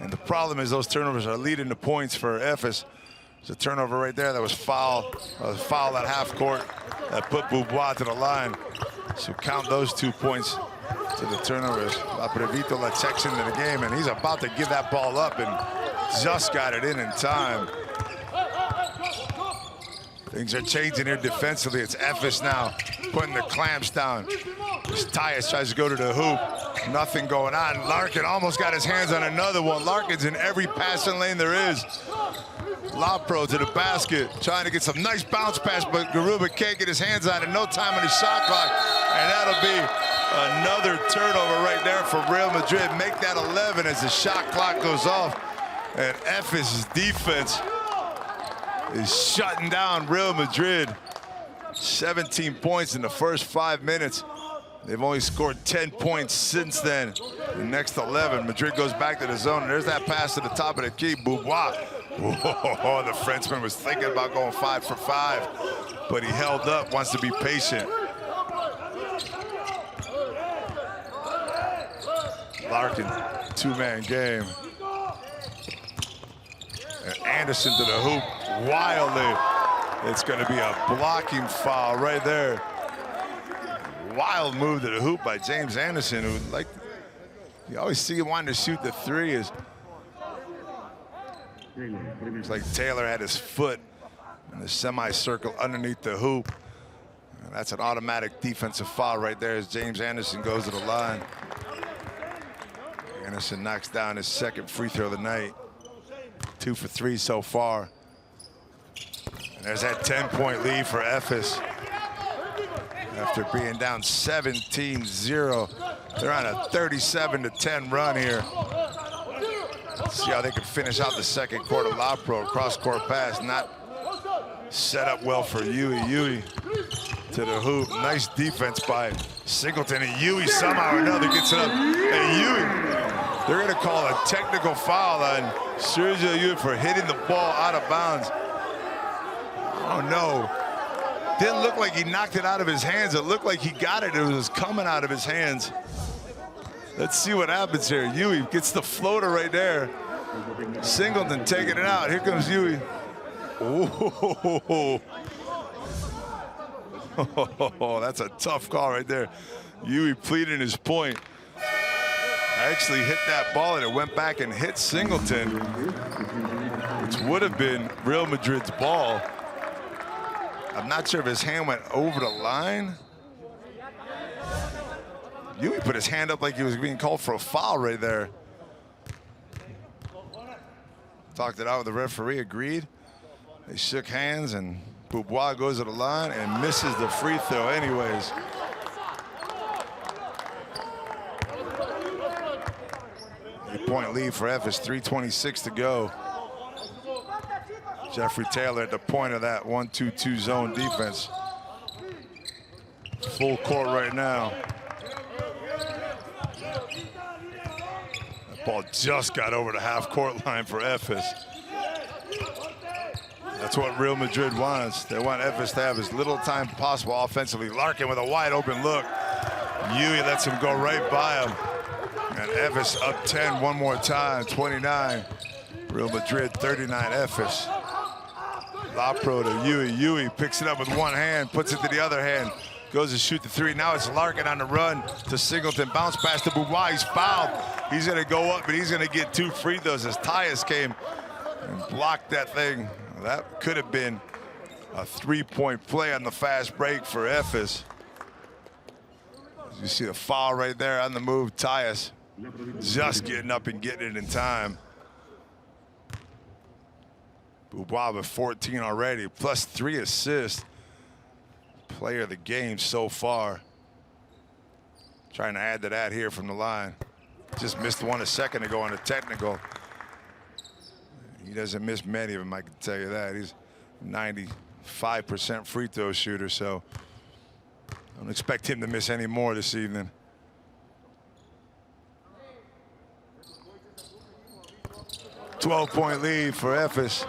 And the problem is those turnovers are leading to points for Efes. There's a turnover right there that was foul. A foul at half court that put Beaubois to the line. So count those 2 points to the turnovers. Laprevito that checks into the game, and he's about to give that ball up and just got it in time. Things are changing here defensively. It's Efes now putting the clamps down. Tyus tries to go to the hoop. Nothing going on. Larkin almost got his hands on another one. Larkin's in every passing lane there is. Lapro to the basket, trying to get some nice bounce pass, but Garuba can't get his hands on it. No time on his shot clock, and that'll be another turnover right there for Real Madrid. Make that 11 as the shot clock goes off. And Efes' defense is shutting down Real Madrid. 17 points in the first 5 minutes. They've only scored 10 points since then. The next 11, Madrid goes back to the zone. And there's that pass to the top of the key. Beaubois. Whoa, the Frenchman was thinking about going 5 for 5, but he held up, wants to be patient. Larkin, two-man game. And Anderson to the hoop, wildly. It's gonna be a blocking foul right there. Wild move to the hoop by James Anderson, who you always see him wanting to shoot the three. It's like Taylor had his foot in the semicircle underneath the hoop. And that's an automatic defensive foul right there as James Anderson goes to the line. Anderson knocks down his second free throw of the night. 2 for 3 so far. And there's that 10-point lead for Efes. After being down 17-0, they're on a 37-10 run here. See how they can finish out the second quarter. Lapro, cross-court pass, not set up well for Yui. Yui to the hoop. Nice defense by Singleton, and Yui somehow or another gets it up. And Yui, they're gonna call a technical foul on Sergio Yui for hitting the ball out of bounds. Oh no. Didn't look like he knocked it out of his hands. It looked like he got it. It was coming out of his hands. Let's see what happens here. Yui gets the floater right there. Singleton taking it out. Here comes Yui. Oh, that's a tough call right there. Yui pleading his point. Actually hit that ball and it went back and hit Singleton, which would have been Real Madrid's ball. I'm not sure if his hand went over the line. Yui put his hand up like he was being called for a foul right there. Talked it out with the referee, agreed. They shook hands, and Beaubois goes to the line and misses the free throw anyways. Eight-point lead for Efes, 3:26 to go. Jeffrey Taylor at the point of that 1-2-2 zone defense. Full court right now. That ball just got over the half-court line for Efes. That's what Real Madrid wants. They want Efes to have as little time possible offensively. Larkin with a wide open look. Yui lets him go right by him. And Efes up 10 one more time, 29. Real Madrid 39 Efes. Lapro to Yui. Yui picks it up with one hand, puts it to the other hand, goes to shoot the three. Now it's Larkin on the run to Singleton. Bounce pass to Beaubois. He's fouled. He's going to go up, but he's going to get 2 free throws as Tyus came and blocked that thing. That could have been a 3-point play on the fast break for Efes. You see the foul right there on the move. Tyus just getting up and getting it in time. Beaubois with 14 already, plus 3 assists. Player of the game so far. Trying to add to that here from the line. Just missed one a second ago on a technical. He doesn't miss many of them, I can tell you that. He's 95% free throw shooter, so I don't expect him to miss any more this evening. $12-point lead for Efes.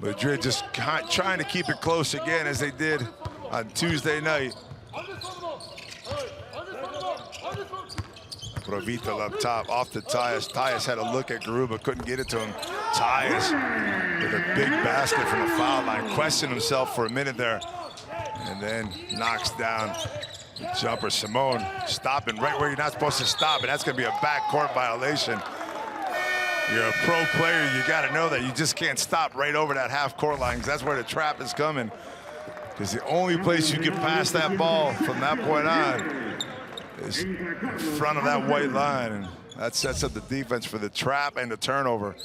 Madrid just trying to keep it close again as they did on Tuesday night. Provital up top, off to Tyus. Tyus had a look at Garuba, couldn't get it to him. Tyus with a big basket from the foul line, questioned himself for a minute there, and then knocks down the jumper. Simone stopping right where you're not supposed to stop, and that's going to be a backcourt violation. You're a pro player, you got to know that you just can't stop right over that half-court line, because that's where the trap is coming. Because the only place you can pass that ball from that point on is in front of that white line, and that sets up the defense for the trap and the turnover.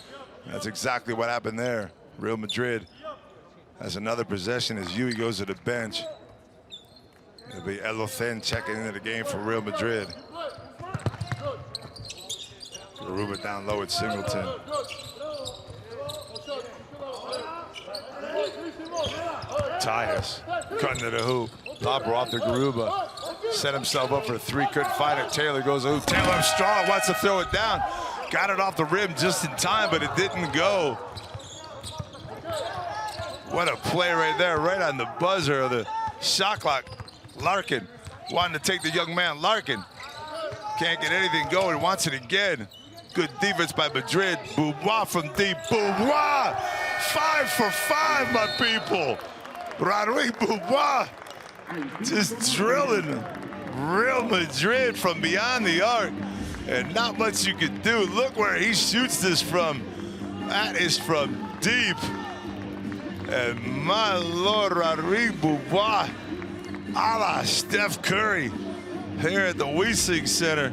That's exactly what happened there. Real Madrid has another possession as Yui goes to the bench. It'll be Elothen checking into the game for Real Madrid. Garuba down low at Singleton. Tyus cutting to the hoop. Lopper off to Garuba. Set himself up for a three, couldn't find it. Taylor goes to the hoop. Taylor strong, wants to throw it down. Got it off the rim just in time, but it didn't go. What a play right there, right on the buzzer of the shot clock. Larkin wanting to take the young man. Larkin can't get anything going, wants it again. Good defense by Madrid. Boubois from deep. Boubois! 5 for 5, my people. Rodrigue Boubois just drilling Real Madrid from beyond the arc. And not much you can do. Look where he shoots this from. That is from deep. And my Lord, Rodrigue Boubois, a la Steph Curry, here at the Weisling Center.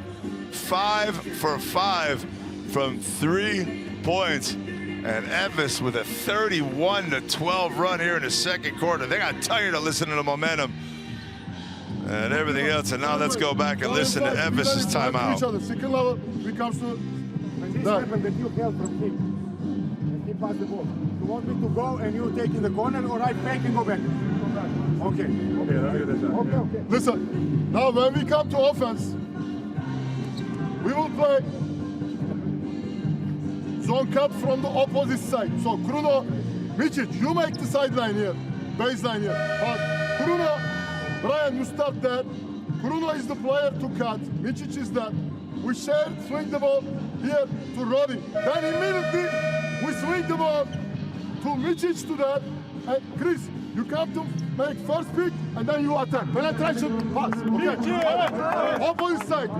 5 for 5 from 3 points. And Efes with a 31-12 run here in the second quarter. They got tired of listening to momentum and everything else. And now let's go back and listen to Efes' timeout. Second level, we come to that. That you held from him and he passed the ball. You want me to go and you take in the corner, or I fake and go back? Okay. Okay. Listen, now when we come to offense, we will play zone cut from the opposite side. So Kruno, Micic, you make the sideline here, baseline here. But Kruno, Brian, you start there. Kruno is the player to cut. Micic is that. We share, swing the ball here to Roddy. Then immediately we swing the ball to Micic to that. And Chris, you come to make first pick and then you attack. Penetration pass. Okay. Opposite side.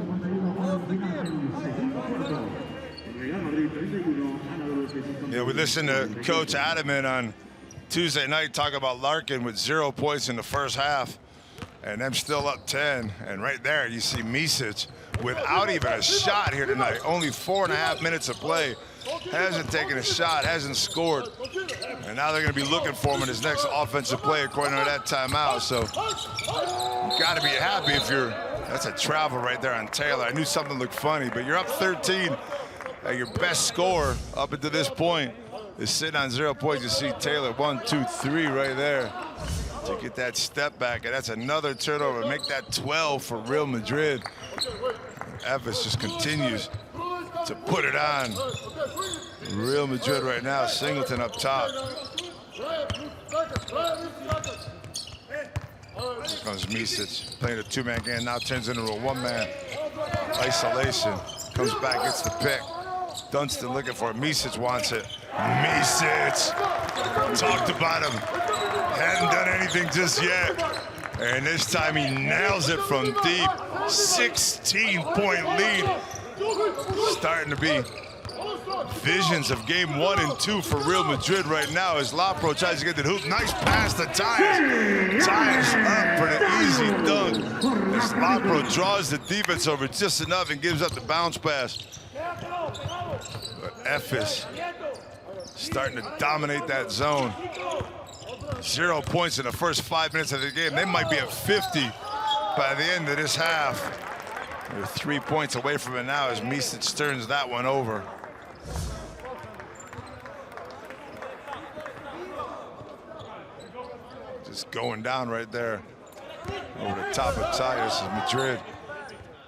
Yeah, we listened to Coach Adaman on Tuesday night talk about Larkin with 0 points in the first half, and them still up 10. And right there, you see Micic without even a shot here tonight. Only 4.5 minutes of play. Hasn't taken a shot, hasn't scored. And now they're going to be looking for him in his next offensive play according to that timeout. So you got to be happy if you're, that's a travel right there on Taylor. I knew something looked funny, but you're up 13. Your best scorer up until this point is sitting on 0 points. You see Taylor 1, 2, 3 right there to get that step back, and that's another turnover. Make that 12 for Real Madrid. Efes just continues to put it on. Real Madrid right now, Singleton up top. Here comes Micic playing a 2-man game, now turns into a 1-man isolation. Comes back, gets the pick. Dunstan looking for it. Micic wants it. Micic! Talked about him. Hadn't done anything just yet. And this time he nails it from deep. 16-point lead. Starting to be visions of game 1 and 2 for Real Madrid right now as Lapro tries to get the hoop. Nice pass to Tyus. Tyus up for the easy dunk. As Lapro draws the defense over just enough and gives up the bounce pass. But Efes starting to dominate that zone. 0 points in the first 5 minutes of the game. They might be at 50 by the end of this half. They're 3 points away from it now as Micic turns that one over. Just going down right there over the top of Tyus is Madrid.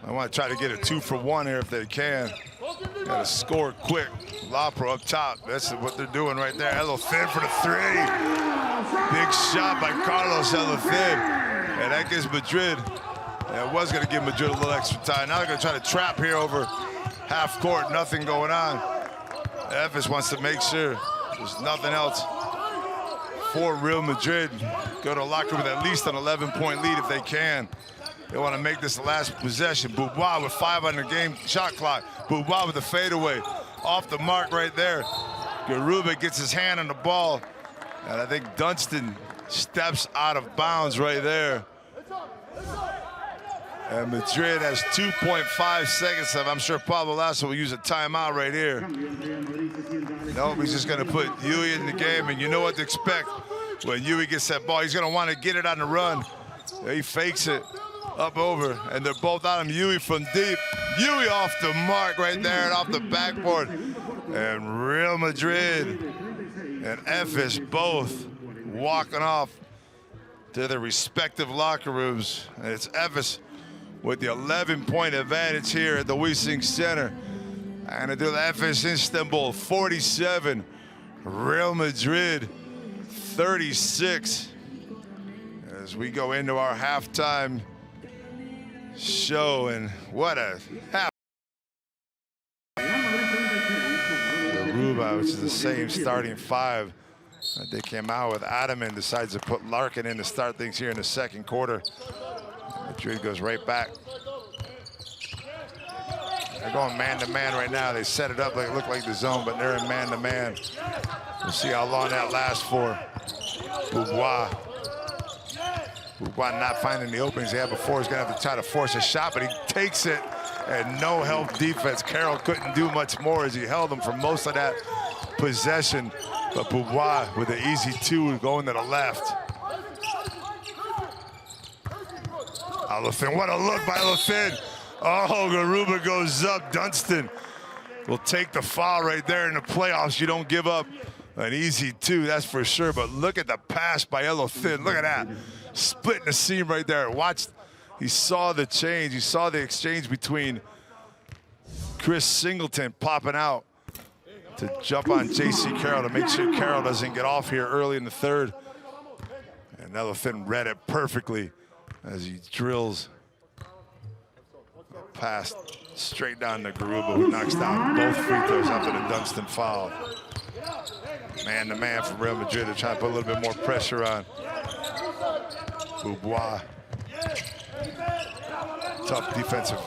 I want to try to get a 2-for-1 here if they can. Got to score quick. Lapro up top. That's what they're doing right there. Elothen for the 3. Big shot by Carlos Elothen. And that gives Madrid, it was going to give Madrid a little extra time. Now they're going to try to trap here over half court. Nothing going on. Efes wants to make sure there's nothing else for Real Madrid. Go to the locker room with at least an 11-point lead if they can. They want to make this the last possession. Boubois with 5 on the game shot clock. Boubois with the fadeaway. Off the mark right there. Garuba gets his hand on the ball. And I think Dunston steps out of bounds right there. And Madrid has 2.5 seconds left. I'm sure Pablo Lasso will use a timeout right here. Nope, he's just going to put Yui in the game, and you know what to expect when Yui gets that ball. He's going to want to get it on the run. He fakes it up over, and they're both on him. Yui from deep. Yui off the mark right there and off the backboard. And Real Madrid and Efes both walking off to their respective locker rooms. And it's Efes with the 11-point advantage here at the Wiesing Center. Anadolu Efes Istanbul 47, Real Madrid 36. As we go into our halftime show, and what a half. Garuba, which is the same starting 5 that they came out with. Adaman decides to put Larkin in to start things here in the second quarter. Madrid goes right back. They're going man-to-man right now. They set it up like it looked like the zone, but they're in man-to-man. We'll see how long that lasts for. Boubois. Boubois not finding the openings he had before. He's going to have to try to force a shot, but he takes it, and no help defense. Carroll couldn't do much more as he held him for most of that possession. But Boubois with an easy 2 going to the left. Olefin, what a look by Olefin. Oh, Garuba goes up. Dunston will take the foul right there in the playoffs. You don't give up an easy 2, that's for sure. But look at the pass by Olefin. Look at that. Splitting the seam right there. Watch. He saw the change. He saw the exchange between Chris Singleton popping out to jump on J.C. Carroll to make sure Carroll doesn't get off here early in the third. And Olefin read it perfectly as he drills pass straight down to Garuba, who knocks down both free throws after the Dunston foul. Man-to-man from Real Madrid to try to put a little bit more pressure on Boubois. Tough defensive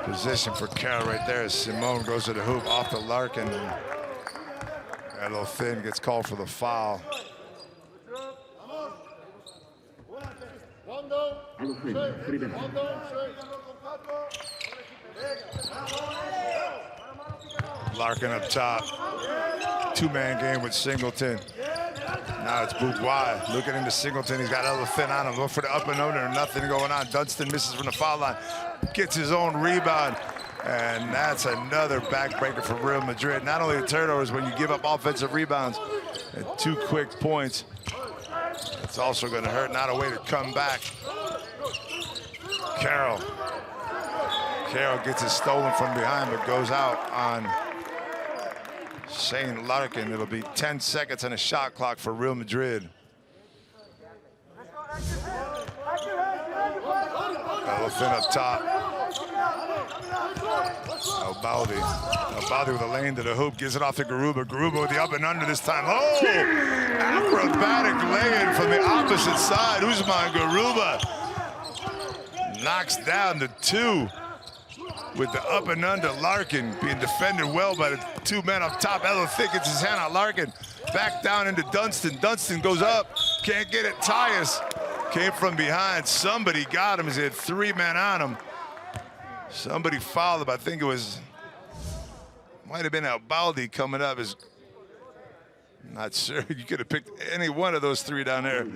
position for Carroll right there as Simone goes to the hoop off the Larkin. And Olefin gets called for the foul. Larkin up top. 2-man game with Singleton. Now it's Boubois looking into Singleton. He's got Olefin on him. Look for the up and under. Nothing going on. Dunston misses from the foul line. Gets his own rebound. And that's another backbreaker for Real Madrid. Not only the turnovers, when you give up offensive rebounds and 2 quick points, it's also going to hurt. Not a way to come back. Carroll gets it stolen from behind, but goes out on Shane Larkin. It'll be 10 seconds on a shot clock for Real Madrid. Olefin up top. Albaldi with a lane to the hoop, gives it off to Garuba. Garuba with the up and under this time. Oh! Acrobatic lay-in from the opposite side. Usman Garuba knocks down the 2 with the up and under. Larkin being defended well by the 2 men up top. Olefin gets his hand on Larkin. Back down into Dunston. Dunston goes up. Can't get it. Tyus came from behind. Somebody got him as he had 3 men on him. Somebody fouled him. I think it was, might have been Albaldi coming up. Not sure. You could have picked any one of those 3 down there.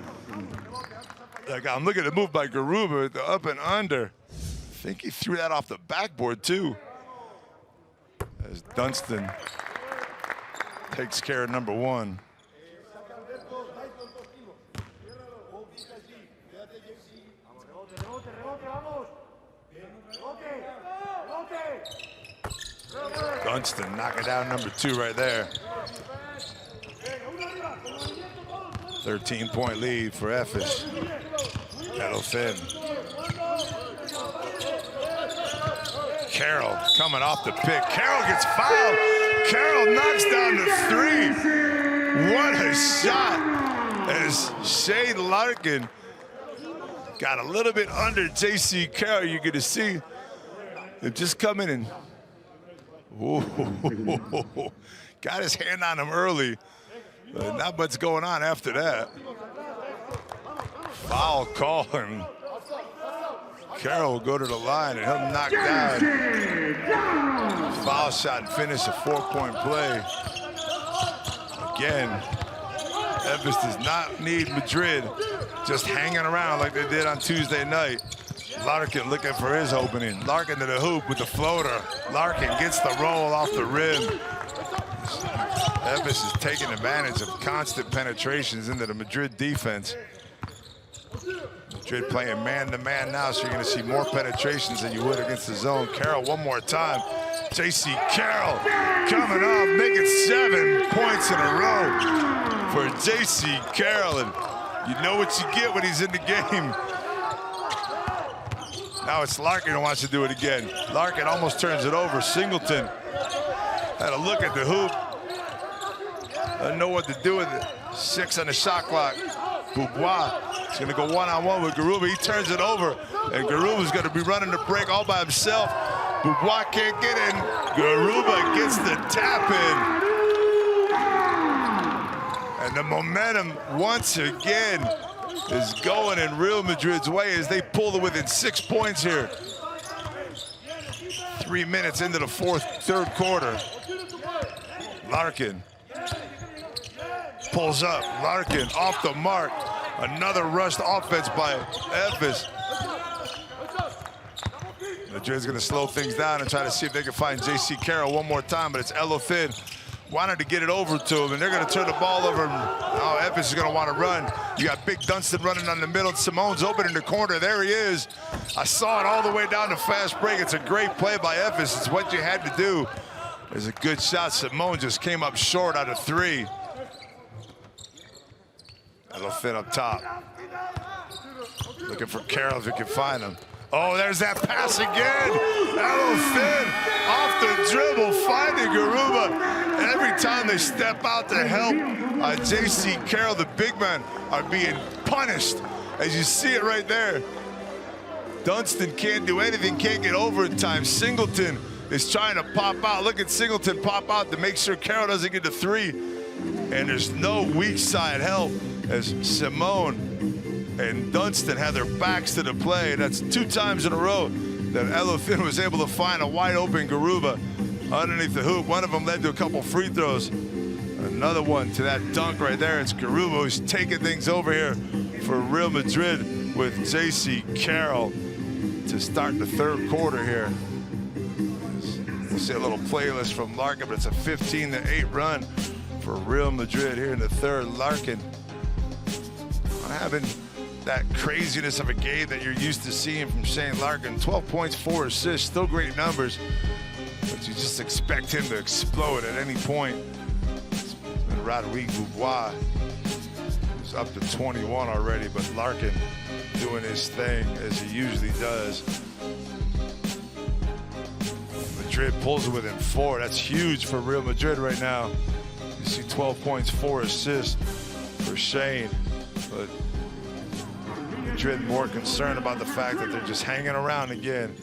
Like, I'm looking at the move by Garuba, the up and under. I think he threw that off the backboard too. As Dunston takes care of number 1. Dunston knocking down number 2 right there. 13-point lead for Efes. Olefin. Carroll coming off the pick. Carroll gets fouled. Carroll knocks down the three. What a shot as Shane Larkin got a little bit under J.C. Carroll. You're going to see him just come in and got his hand on him early. Not much going on after that. Foul call, and Carroll will go to the line and he'll knock down. Foul shot and finish, a 4-point play. Again, Efes does not need Madrid just hanging around like they did on Tuesday night. Larkin looking for his opening. Larkin to the hoop with the floater. Larkin gets the roll off the rim. Efes is taking advantage of constant penetrations into the Madrid defense. Madrid playing man-to-man now, so you're going to see more penetrations than you would against the zone. Carroll one more time. J.C. Carroll coming off, making 7 points in a row for J.C. Carroll. And you know what you get when he's in the game. Now it's Larkin who wants to do it again. Larkin almost turns it over. Singleton had a look at the hoop. Doesn't know what to do with it. 6 on the shot clock. Boubois is going to go one-on-one with Garuba. He turns it over, and Garuba's going to be running the break all by himself. Boubois can't get in. Garuba gets the tap in. And the momentum, once again, is going in Real Madrid's way as they pull it within 6 points here. 3 minutes into the third quarter. Larkin pulls up. Larkin off the mark. Another rushed offense by Efes. Madrid's going to slow things down and try to see if they can find J.C. Carroll one more time, but it's Elothin wanted to get it over to him, and they're going to turn the ball over. Oh, Efes is going to want to run. You got Big Dunston running on the middle. Simone's open in the corner. There he is. I saw it all the way down the fast break. It's a great play by Efes. It's what you had to do. It's a good shot. Simone just came up short out of 3. Elothin up top. Looking for Carroll if he can find him. Oh, there's that pass again. Elothin off the dribble, finding Garuba. And every time they step out to help J.C. Carroll, the big men are being punished. As you see it right there. Dunston can't do anything, can't get over in time. Singleton is trying to pop out. Look at Singleton pop out to make sure Carroll doesn't get to 3. And there's no weak side help as Simone and Dunston had their backs to the play. That's 2 times in a row that Elothin was able to find a wide open Garuba underneath the hoop. One of them led to a couple free throws. Another one to that dunk right there. It's Garuba who's taking things over here for Real Madrid with J.C. Carroll to start the third quarter here. We'll see a little playlist from Larkin, but it's a 15-8 run for Real Madrid here in the third. Larkin having that craziness of a game that you're used to seeing from Shane Larkin. 12 points, 4 assists, still great numbers, but you just expect him to explode at any point. And Rodrigue Boubois is up to 21 already, but Larkin doing his thing as he usually does. Madrid pulls it within 4. That's huge for Real Madrid right now. You see 12 points, 4 assists for Shane, but Madrid more concerned about the fact that they're just hanging around again.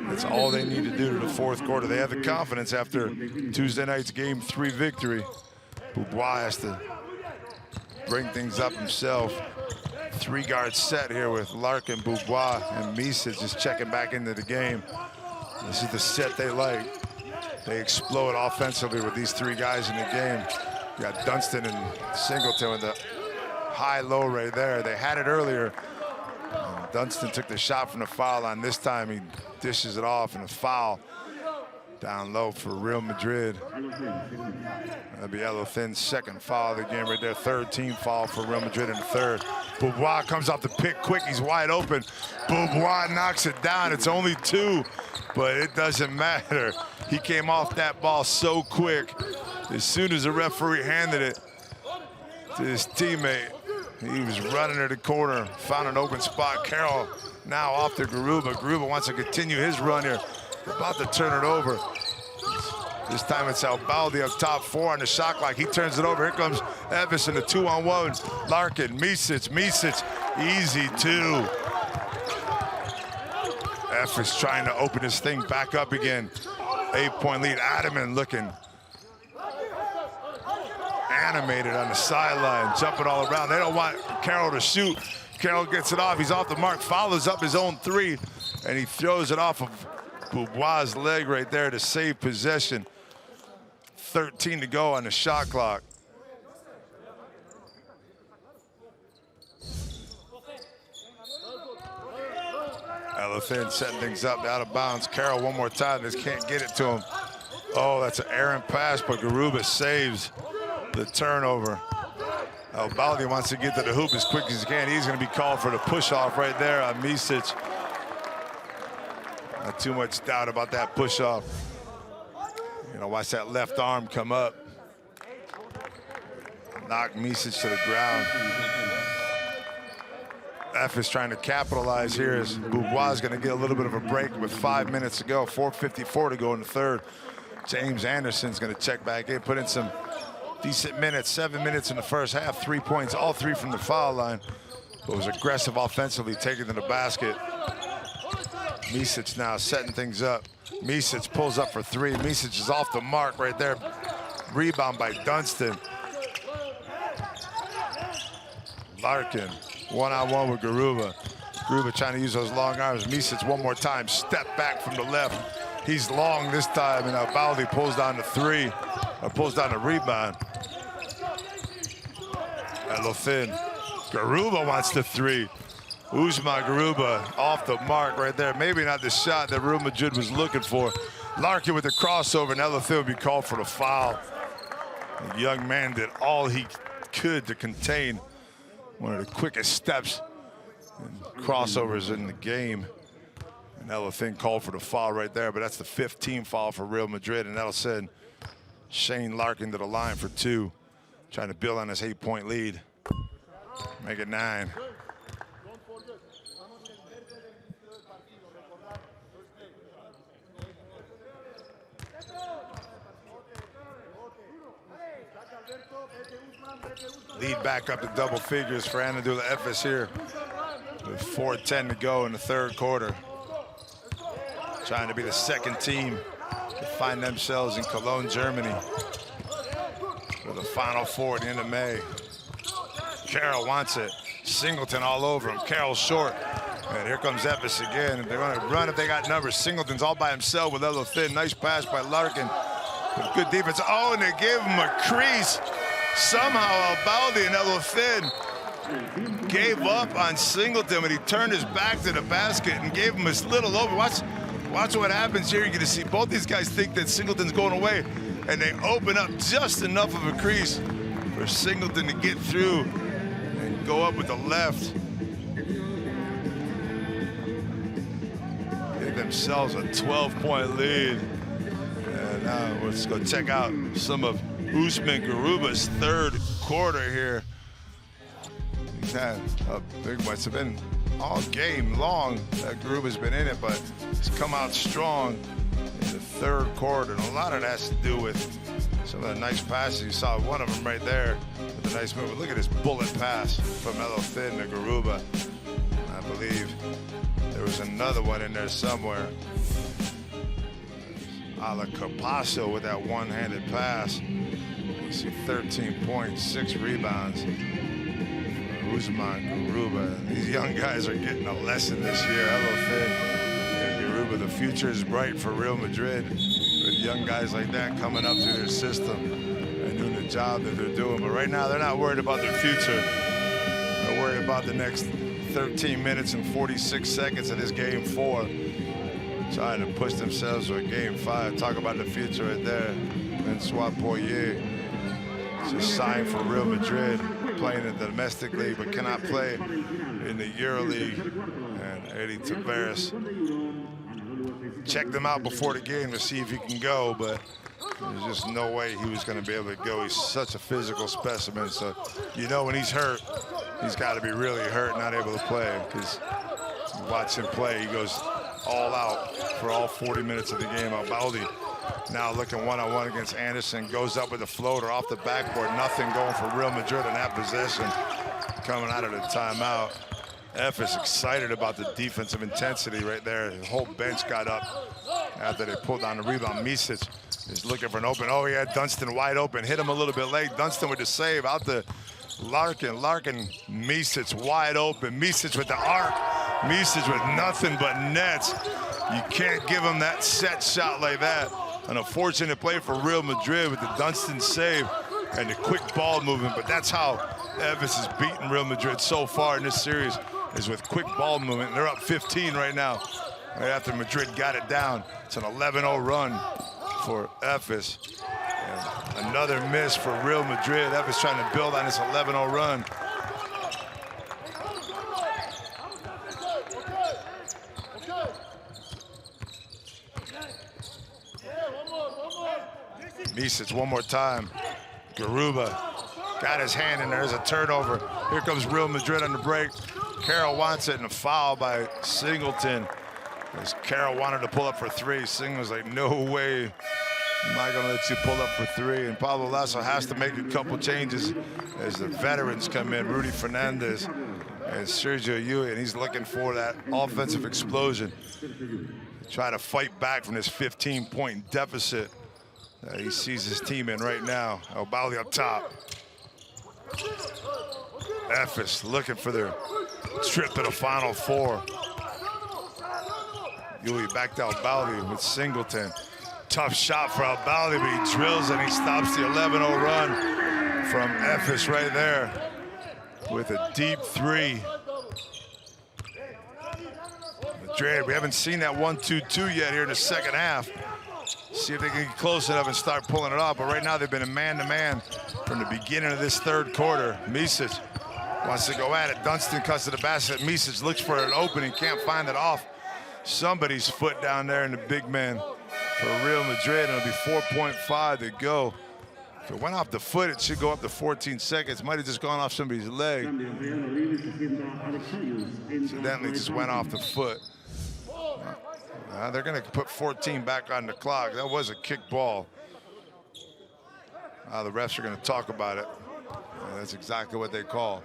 That's all they need to do to the fourth quarter. They have the confidence after Tuesday night's Game 3 victory. Boubois has to bring things up himself. 3-guard set here with Larkin, Boubois, and Misa just checking back into the game. This is the set they like. They explode offensively with these 3 guys in the game. You got Dunston and Singleton with the high-low right there. They had it earlier. Dunston took the shot from the foul line. This time he dishes it off and a foul down low for Real Madrid. That'll be Elothin's second foul of the game right there. 3rd team foul for Real Madrid in the 3rd. Boubois comes off the pick quick. He's wide open. Boubois knocks it down. It's only 2, but it doesn't matter. He came off that ball so quick. As soon as the referee handed it to his teammate, he was running to the corner, found an open spot. Carroll now off to Garuba. Garuba wants to continue his run here. About to turn it over. This time it's Albaldi up top 4 on the shot clock. He turns it over. Here comes Efes in the 2-on-1. Larkin, Micic, easy 2. Efes trying to open this thing back up again. 8-point lead. Adaman looking animated on the sideline, jumping all around. They don't want Carroll to shoot. Carroll gets it off. He's off the mark, follows up his own 3, and he throws it off of Beaubois' leg right there to save possession. 13 to go on the shot clock. Elefin setting things up, out of bounds. Carroll one more time, just can't get it to him. Oh, that's an errant pass, but Garuba saves the turnover. Albaldi wants to get to the hoop as quick as he can. He's going to be called for the push-off right there on Micic. Not too much doubt about that push-off. You know, watch that left arm come up. Knock Micic to the ground. Efes trying to capitalize here as Beaubois is going to get a little bit of a break with 5 minutes to go, 4:54 to go in the third. James Anderson's going to check back in, put in some decent minutes, 7 minutes in the first half, 3 points, all 3 from the foul line. But was aggressive offensively, taking to the basket. Micic now setting things up. Micic pulls up for 3. Micic is off the mark right there. Rebound by Dunston. Larkin, one-on-one with Garuba. Garuba trying to use those long arms. Micic one more time, step back from the left. He's long this time, and Albaldi pulls down the 3, or pulls down the rebound. Elefin. Garuba wants the 3. Usman Garuba off the mark right there. Maybe not the shot that Real Madrid was looking for. Larkin with the crossover, and Elefin will be called for the foul. The young man did all he could to contain one of the quickest steps and crossovers in the game. And Elefin called for the foul right there, but that's the 15th foul for Real Madrid, and that'll send Shane Larkin to the line for 2, trying to build on his 8-point lead. Make it 9. Lead back up to double figures for Anadolu Efes here with 4:10 to go in the third quarter. Trying to be the second team to find themselves in Cologne, Germany for the Final Four at the end of May. Carroll wants it. Singleton all over him. Carroll short. And here comes Efes again. And they're going to run if they got numbers. Singleton's all by himself with Elefin. Nice pass by Larkin. With good defense. Oh, and they gave him a crease. Somehow Albaldi and Elefin gave up on Singleton when he turned his back to the basket and gave him this little over. Watch what happens here. You're going to see both these guys think that Singleton's going away, and they open up just enough of a crease for Singleton to get through and go up with the left. Give themselves a 12-point lead. And now let's go check out some of Usman Garuba's third quarter here. He's had a big one. It's been all game long that Garuba's been in it, but he's come out strong in the third quarter. And a lot of that has to do with some of the nice passes. You saw one of them right there with a nice move. Look at this bullet pass from Elefin to Garuba. I believe there was another one in there somewhere. A la Capasso with that one-handed pass. You see 13 points, 6 rebounds. Usman Garuba. These young guys are getting a lesson this year. Elefin and Garuba. The future is bright for Real Madrid with young guys like that coming up through their system and doing the job that they're doing. But right now, they're not worried about their future. They're worried about the next 13 minutes and 46 seconds of this game 4. Trying to push themselves to a game 5. Talk about the future right there. Francois Poirier just signed for Real Madrid, playing in the domestic league, but cannot play in the Euroleague. And Eddie Tavares checked him out before the game to see if he can go, but there's just no way he was going to be able to go. He's such a physical specimen, so you know when he's hurt, he's got to be really hurt, not able to play, because Watch him play. He goes all out for all 40 minutes of the game. Albaldi now looking one-on-one against Anderson. Goes up with a floater off the backboard. Nothing going for Real Madrid on that possession. Coming out of the timeout. Efes excited about the defensive intensity right there. The whole bench got up after they pulled down the rebound. Micic is looking for an open. Oh, he had Dunston wide open. Hit him a little bit late. Dunston with the save out to Larkin. Micic wide open. Micic with the arc. Micic with nothing but nets. You can't give him that set shot like that. An unfortunate play for Real Madrid with the Dunston save and the quick ball movement, but that's how Efes has beaten Real Madrid so far in this series, is with quick ball movement. They're up 15 right now, right after Madrid got it down. It's an 11-0 run for Efes. And another miss for Real Madrid. Efes trying to build on this 11-0 run. Micic one more time. Garuba got his hand in there. There's a turnover. Here comes Real Madrid on the break. Carroll wants it, and a foul by Singleton. As Carroll wanted to pull up for three. Singleton was like, no way. I'm not going to let you pull up for three. And Pablo Lasso has to make a couple changes as the veterans come in. Rudy Fernandez and Sergio Yui, and he's looking for that offensive explosion. Try to fight back from this 15-point deficit he sees his team in right now. Albaldi up top. Efes looking for their trip to the Final Four. Yui back to Albaldi with Singleton. Tough shot for Albaldi, but he drills and he stops the 11-0 run from Efes right there with a deep three. Madrid, we haven't seen that 1-2-2 yet here in the second half. See if they can get close enough and start pulling it off. But right now they've been a man-to-man from the beginning of this third quarter. Micic wants to go at it. Dunston cuts to the basket. Micic looks for an opening, can't find it off somebody's foot down there in the big man for Real Madrid. And it'll be 4.5 to go. If it went off the foot, it should go up to 14 seconds. Might have just gone off somebody's leg. Incidentally, just went off the foot. They're going to put 14 back on the clock. That was a kick ball. The refs are going to talk about it. That's exactly what they call.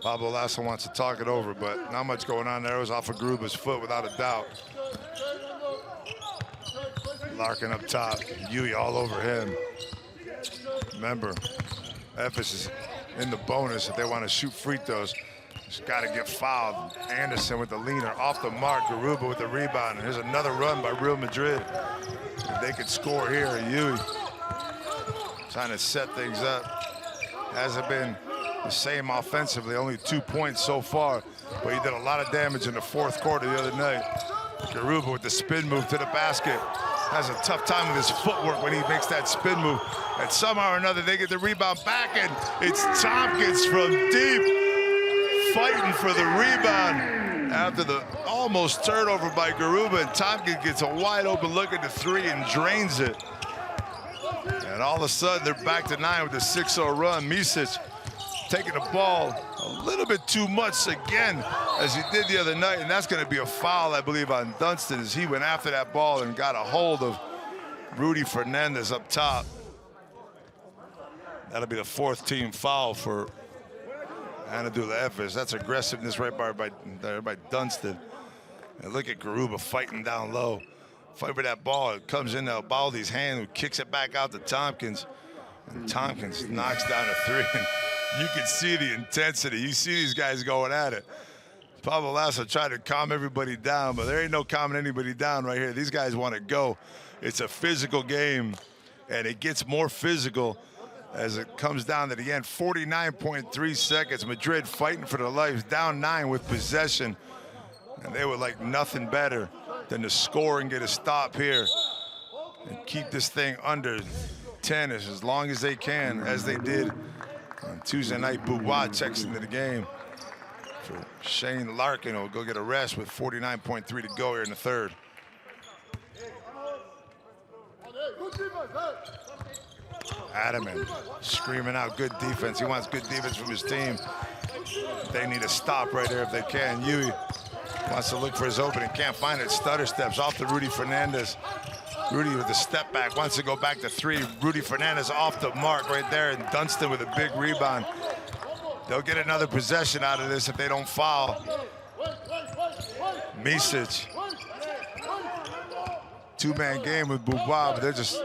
Pablo Lasso wants to talk it over, but not much going on there. It was off of Garuba's foot without a doubt. Larkin up top. Yui all over him. Remember, Efes is in the bonus if they want to shoot free throws. Just got to get fouled. Anderson with the leaner off the mark. Garuba with the rebound. And here's another run by Real Madrid. If they could score here, Yui trying to set things up. Hasn't been the same offensively. Only 2 points so far. But he did a lot of damage in the fourth quarter the other night. Garuba with the spin move to the basket. Has a tough time with his footwork when he makes that spin move. And somehow or another, they get the rebound back, and it's Tompkins from deep, fighting for the rebound after the almost turnover by Garuba, and Tompkins gets a wide open look at the three and drains it. And all of a sudden, they're back to 9 with a 6-0 run. Micic taking the ball a little bit too much again, as he did the other night, and that's going to be a foul, I believe, on Dunston, as he went after that ball and got a hold of Rudy Fernandez up top. That'll be the fourth team foul for Anadolu Efes. That's aggressiveness right by Dunston. And look at Garuba fighting down low. Fight for that ball. It comes into Albaldi's hand, who kicks it back out to Tompkins. And Tompkins knocks down a three. And you can see the intensity. You see these guys going at it. Pablo Lasso tried to calm everybody down, but there ain't no calming anybody down right here. These guys want to go. It's a physical game, and it gets more physical as it comes down to the end. 49.3 seconds. Madrid fighting for their lives, down 9 with possession. And they would like nothing better than to score and get a stop here and keep this thing under 10 as long as they can, as they did on Tuesday night. Boubois checks into the game for Shane Larkin, who will go get a rest with 49.3 to go here in the third. Adaman screaming out good defense. He wants good defense from his team. They need a stop right there if they can. Yui wants to look for his opening, can't find it. Stutter steps off to Rudy Fernandez. Rudy with the step back, wants to go back to three. Rudy Fernandez off the mark right there, and Dunston with a big rebound. They'll get another possession out of this if they don't foul. Micic. Two-man game with Bourbois, but they're just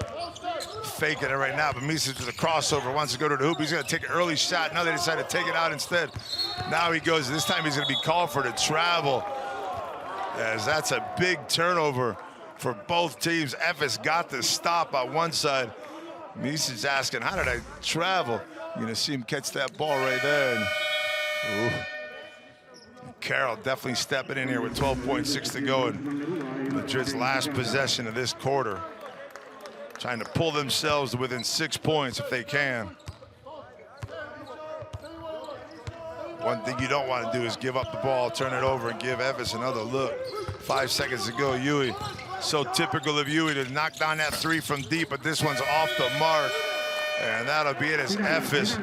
faking it right now. But Micic with a crossover, wants to go to the hoop. He's gonna take an early shot. Now they decide to take it out instead. Now he goes, this time he's gonna be called for the travel, as that's a big turnover for both teams. Efes got the stop on one side. Misic's asking, how did I travel? You're gonna see him catch that ball right there. And, Carroll definitely stepping in here with 12.6 to go in Madrid's last possession of this quarter. Trying to pull themselves to within 6 points if they can. One thing you don't want to do is give up the ball, turn it over, and give Efes another look. 5 seconds to go. Yui, so typical of Yui to knock down that three from deep, but this one's off the mark. And that'll be it as Efes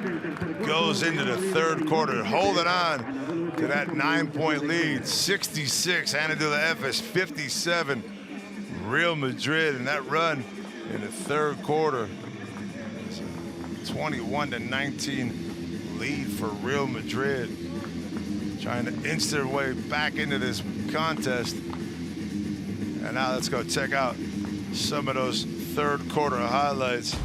goes into the third quarter, holding on to that 9-point lead. 66, Anadolu Efes, 57, Real Madrid, and that run in the third quarter. 21-19 lead for Real Madrid, trying to inch their way back into this contest. And now let's go check out some of those third quarter highlights.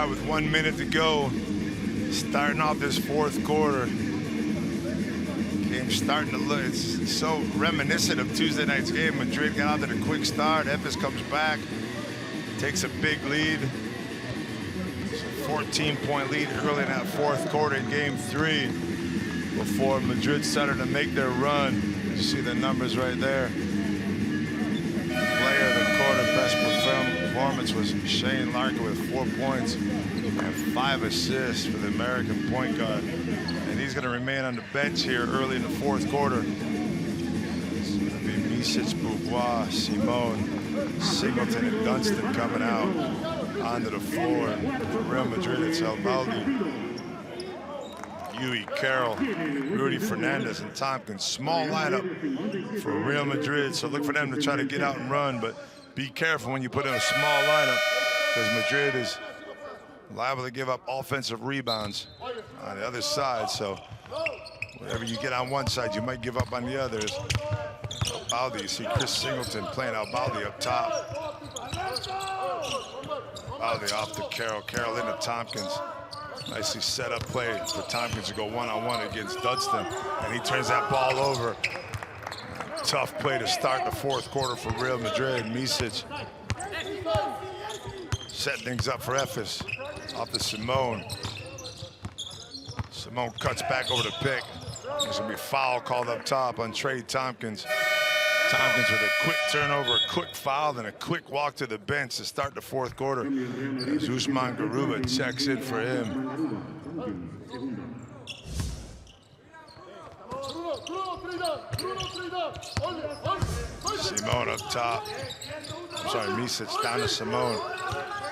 With 1 minute to go, starting off this fourth quarter. Game starting to look, it's so reminiscent of Tuesday night's game. Madrid got out to the quick start. Efes comes back, takes a big lead. 14-point lead early in that fourth quarter in game 3 before Madrid started to make their run. You see the numbers right there. Player of the quarter, best performance was Shane Larkin with 4 points and 5 assists for the American point guard. And he's going to remain on the bench here early in the fourth quarter. It's going to be Micic, Bourbois, Simone, Singleton, and Dunston coming out onto the floor. And for Real Madrid, it's Albaldi, Yui, Carroll, Rudy Fernandez, and Tompkins. Small lineup for Real Madrid, so look for them to try to get out and run, but be careful when you put in a small lineup, because Madrid is liable to give up offensive rebounds on the other side. So whatever you get on one side, you might give up on the others. Albaldi, you see Chris Singleton playing Albaldi up top. Albaldi off to Carroll. Carroll into Tompkins. Nicely set up play for Tompkins to go one-on-one against Dunston, and he turns that ball over. Tough play to start the fourth quarter for Real Madrid. Micic set things up for Efes. Off to Simone. Simone cuts back over the pick. There's gonna be a foul called up top on Trey Tompkins. Tompkins with a quick turnover, a quick foul, and a quick walk to the bench to start the fourth quarter. As Usman Garuba checks in for him. Simone up top. I'm sorry, Micic down to Simone.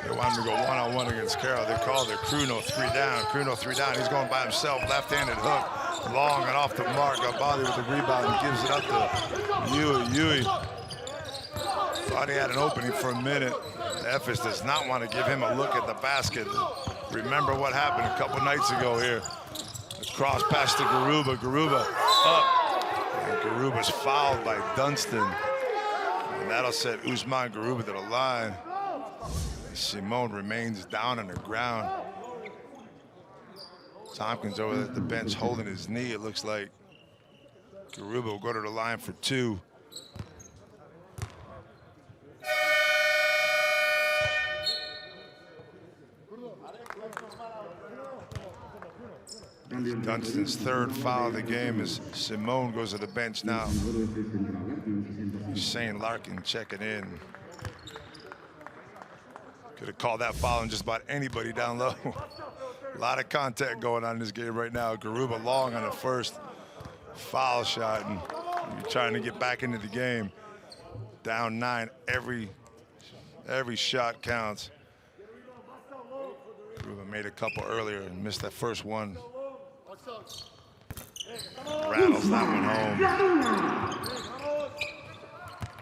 They want him to go one-on-one against Carroll. They called it Cruno 3 down. Cruno 3 down. He's going by himself. Left-handed hook. Long and off the mark. Albaldi with the rebound and gives it up to Yui. Thought he had an opening for a minute. Efes does not want to give him a look at the basket. Remember what happened a couple nights ago here. The cross pass to Garuba. Garuba up. And Garuba's fouled by Dunston. And that'll set Usman Garuba to the line. Simone remains down on the ground. Tompkins over at the bench holding his knee. It looks like Garuba will go to the line for 2. Dunstan's 3rd foul of the game as Simone goes to the bench now. Shane Larkin checking in. Could have called that foul on just about anybody down low. A lot of contact going on in this game right now. Garuba long on the first foul shot, and you're trying to get back into the game. Down 9, every shot counts. Garuba made a couple earlier and missed that first one. Rattles that one home.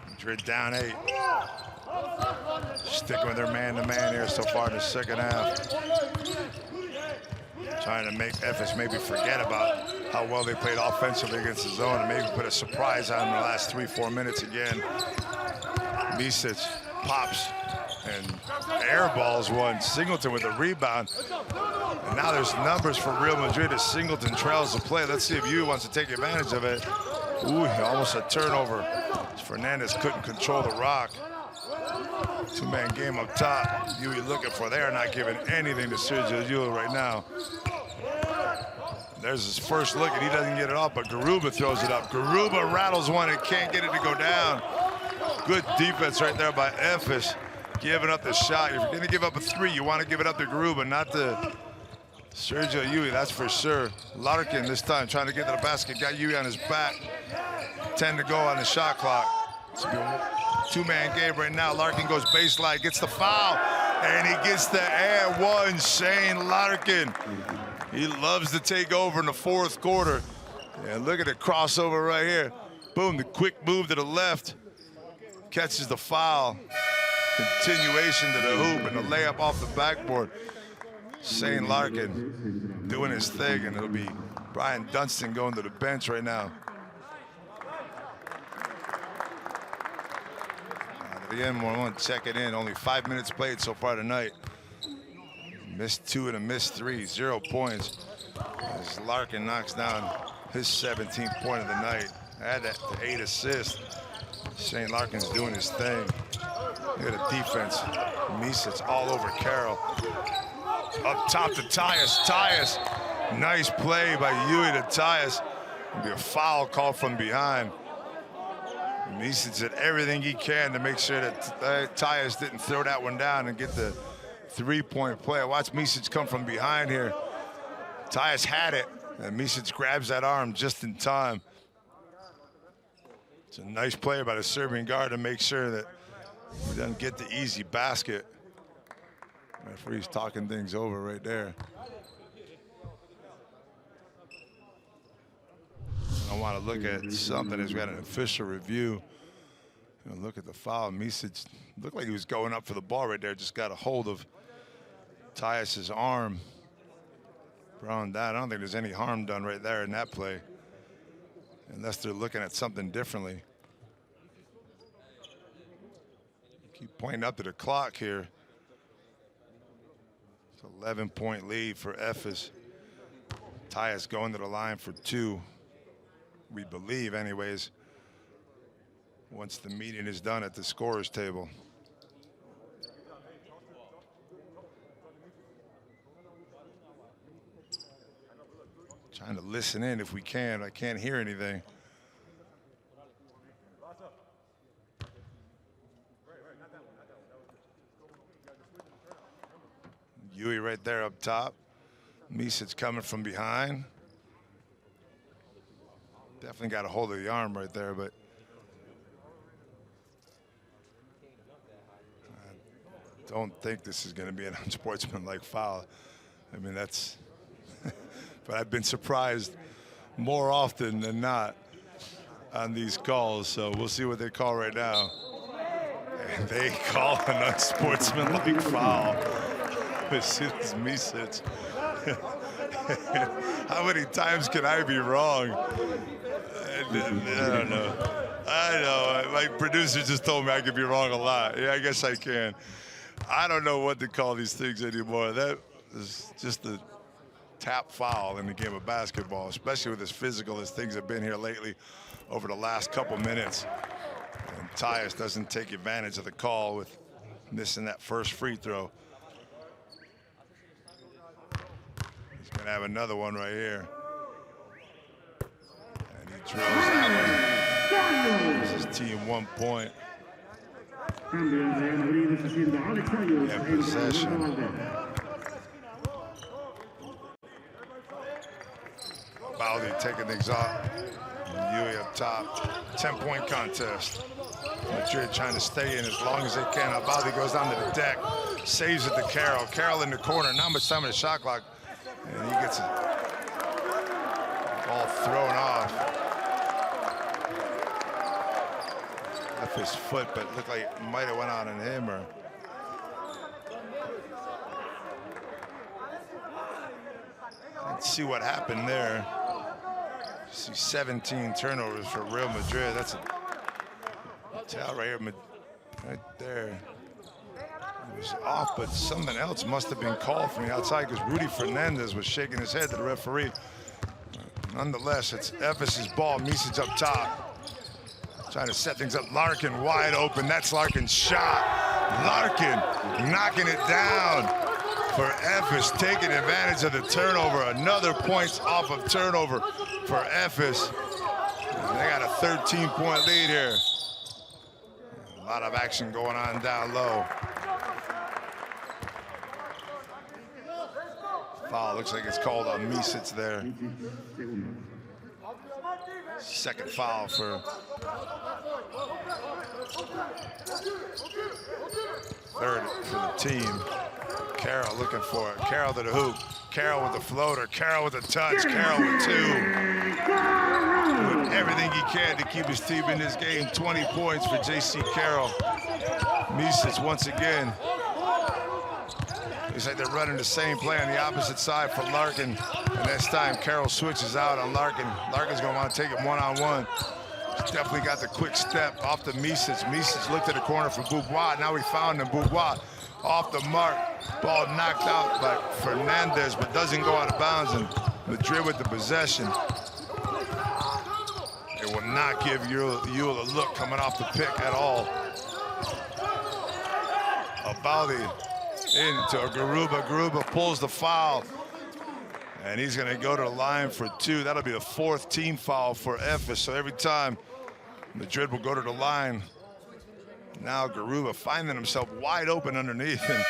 Madrid down 8. Sticking with their man-to-man here so far in the second half. Trying to make Efes maybe forget about how well they played offensively against the zone and maybe put a surprise on them the last 3-4 minutes again. Misic pops and airballs one. Singleton with a rebound. And now there's numbers for Real Madrid as Singleton trails the play. Let's see if Yu wants to take advantage of it. Ooh, almost a turnover. Fernandez couldn't control the rock. 2-man game up top. Yui looking for. They are not giving anything to Sergio Yui right now. There's his first look, and he doesn't get it off, but Garuba throws it up. Garuba rattles one and can't get it to go down. Good defense right there by Efes. Giving up the shot. If you're going to give up a 3, you want to give it up to Garuba, not to Sergio Yui, that's for sure. Larkin this time trying to get to the basket. Got Yui on his back. 10 to go on the shot clock. It's a 2-man game right now. Larkin goes baseline, gets the foul, and he gets the and one. Shane Larkin. He loves to take over in the 4th quarter. And look at the crossover right here. Boom, the quick move to the left. Catches the foul. Continuation to the hoop and the layup off the backboard. Shane Larkin doing his thing, and it'll be Brian Dunstan going to the bench right now. Again, one checking in. Only 5 minutes played so far tonight. Missed 2 and a missed 3. 0 points. As Larkin knocks down his 17th point of the night. Add that to 8 assists. Shane Larkin's doing his thing. Look at the defense. Misic all over Carroll. Up top to Tyus. Tyus. Nice play by Yui to Tyus. It'll be a foul call from behind. Misic did everything he can to make sure that Tyus didn't throw that one down and get the 3-point play. Watch Misic come from behind here. Tyus had it, and Misic grabs that arm just in time. It's a nice play by the Serbian guard to make sure that he doesn't get the easy basket. Referee's talking things over right there. I want to look at something as we got an official review. And look at the foul. Misic looked like he was going up for the ball right there. Just got a hold of Tyus's arm. Brown down. I don't think there's any harm done right there in that play, unless they're looking at something differently. Keep pointing up to the clock here. It's an 11-point lead for Efes. Tyus going to the line for 2. We believe, anyways, once the meeting is done at the scorer's table. Trying to listen in if we can. I can't hear anything. Yui right there up top. Misic coming from behind. Definitely got a hold of the arm right there, but I don't think this is going to be an unsportsmanlike foul. I mean, that's, but I've been surprised more often than not on these calls, so we'll see what they call right now. And they call an unsportsmanlike foul. This is Misic. How many times can I be wrong? I don't know. I know. My producer just told me I could be wrong a lot. Yeah, I guess I can. I don't know what to call these things anymore. That is just the tap foul in the game of basketball, especially with as physical as things have been here lately over the last couple minutes. And Tyus doesn't take advantage of the call with missing that first free throw. He's going to have another one right here. And he drills that one. Gives his team 1 point. And possession. Baldi taking things off. Yui up top. 10-point contest. Madrid trying to stay in as long as they can. Baldi goes down to the deck. Saves it to Carroll. Carroll in the corner. Not much time in the shot clock. And he gets it all thrown off. Left his foot, but looked like it might have went on him. Or let's see what happened there. See 17 turnovers for Real Madrid. That's a tell right here, right there. It was off, but something else must have been called from the outside because Rudy Fernandez was shaking his head to the referee. Nonetheless, it's Efes' ball. Micic up top, trying to set things up. Larkin wide open. That's Larkin's shot. Larkin knocking it down for Efes, taking advantage of the turnover. Another points off of turnover for Efes. They got a 13-point lead here. A lot of action going on down low. Foul looks like it's called on Micic there. Second foul for third for the team. Carroll looking for it. Carroll to the hoop. Carroll with the floater. Carroll with the touch. Carroll with two. Doing everything he can to keep his team in this game. 20 points for J.C. Carroll. Micic once again. Looks like they're running the same play on the opposite side for Larkin. And this time Carroll switches out on Larkin. Larkin's going to want to take it one-on-one. He's definitely got the quick step off to Micic. Micic looked at the corner for Beaubois. Now he found him. Beaubois off the mark. Ball knocked out by Fernandez, but doesn't go out of bounds. And Madrid with the possession. It will not give Yule a look coming off the pick at all. Baldi into Garuba. Garuba pulls the foul. And he's going to go to the line for two. That'll be the fourth team foul for Efes. So every time Madrid will go to the line, now Garuba finding himself wide open underneath. And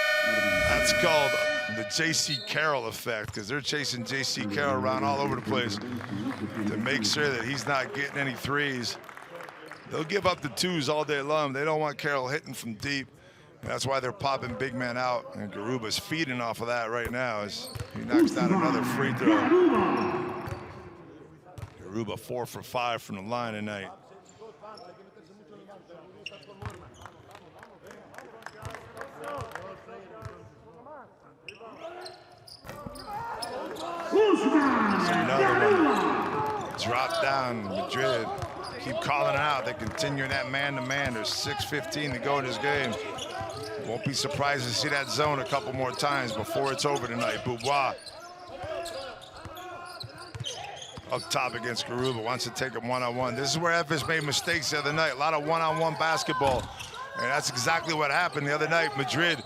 that's called the J.C. Carroll effect, because they're chasing J.C. Carroll around all over the place to make sure that he's not getting any threes. They'll give up the twos all day long. They don't want Carroll hitting from deep. That's why they're popping big man out, and Garuba's feeding off of that right now as he knocks down another free throw. Garuba 4 for 5 from the line tonight. Another one. Drop down, Madrid. Keep calling it out. They continue that man-to-man. There's 6:15 to go in this game. Won't be surprised to see that zone a couple more times before it's over tonight. Beaubois up top against Garuba, wants to take him one-on-one. This is where Efes made mistakes the other night. A lot of one-on-one basketball. And that's exactly what happened the other night. Madrid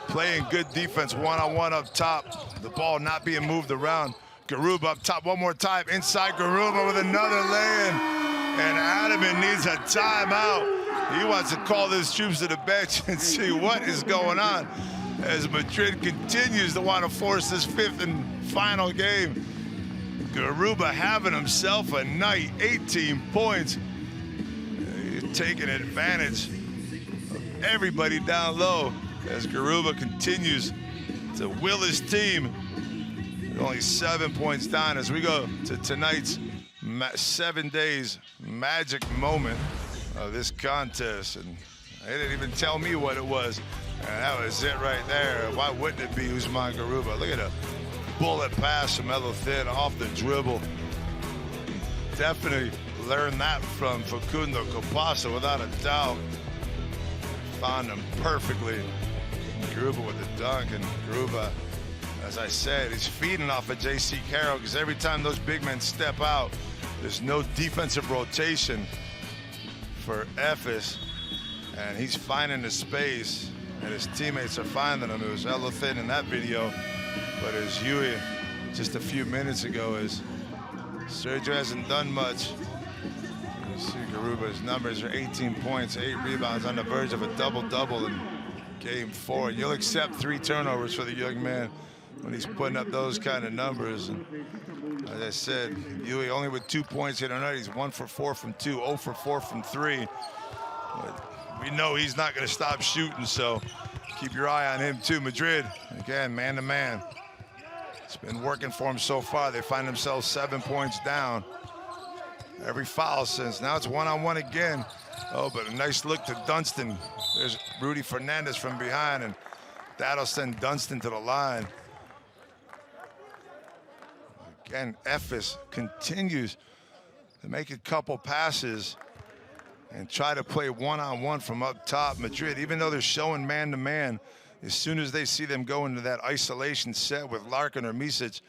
playing good defense, one-on-one up top. The ball not being moved around. Garuba up top one more time. Inside Garuba with another lay-in. And Adaman needs a timeout. He wants to call his troops to the bench and see what is going on as Madrid continues to want to force this fifth and final game. Garuba having himself a night, 18 points. He's taking advantage of everybody down low as Garuba continues to will his team. Only 7 points down as we go to tonight's 7 days magic moment of this contest. And they didn't even tell me what it was. And that was it right there. Why wouldn't it be Usman Garuba? Look at a bullet pass from Elothin off the dribble. Definitely learned that from Facundo Campazzo without a doubt. Found him perfectly. Garuba with the dunk, and Garuba As I said, he's feeding off of J.C. Carroll because every time those big men step out, there's no defensive rotation for Efes, and he's finding the space, and his teammates are finding him. It was hella thin in that video, but as Huey just a few minutes ago, as Sergio hasn't done much. You see Garuba's numbers are 18 points, 8 rebounds, on the verge of a double-double in game 4. You'll accept 3 turnovers for the young man when he's putting up those kind of numbers. And as I said, Huey only with 2 points here tonight. He's 1 for 4 from 2, 0 for 4 from 3. But we know he's not going to stop shooting, so keep your eye on him too. Madrid, again, man-to-man. It's been working for him so far. They find themselves 7 points down. Every foul since. Now it's one-on-one again. Oh, but a nice look to Dunston. There's Rudy Fernandez from behind, and that'll send Dunston to the line. Again, Efes continues to make a couple passes and try to play one-on-one from up top. Madrid, even though they're showing man-to-man, as soon as they see them go into that isolation set with Larkin or Micic,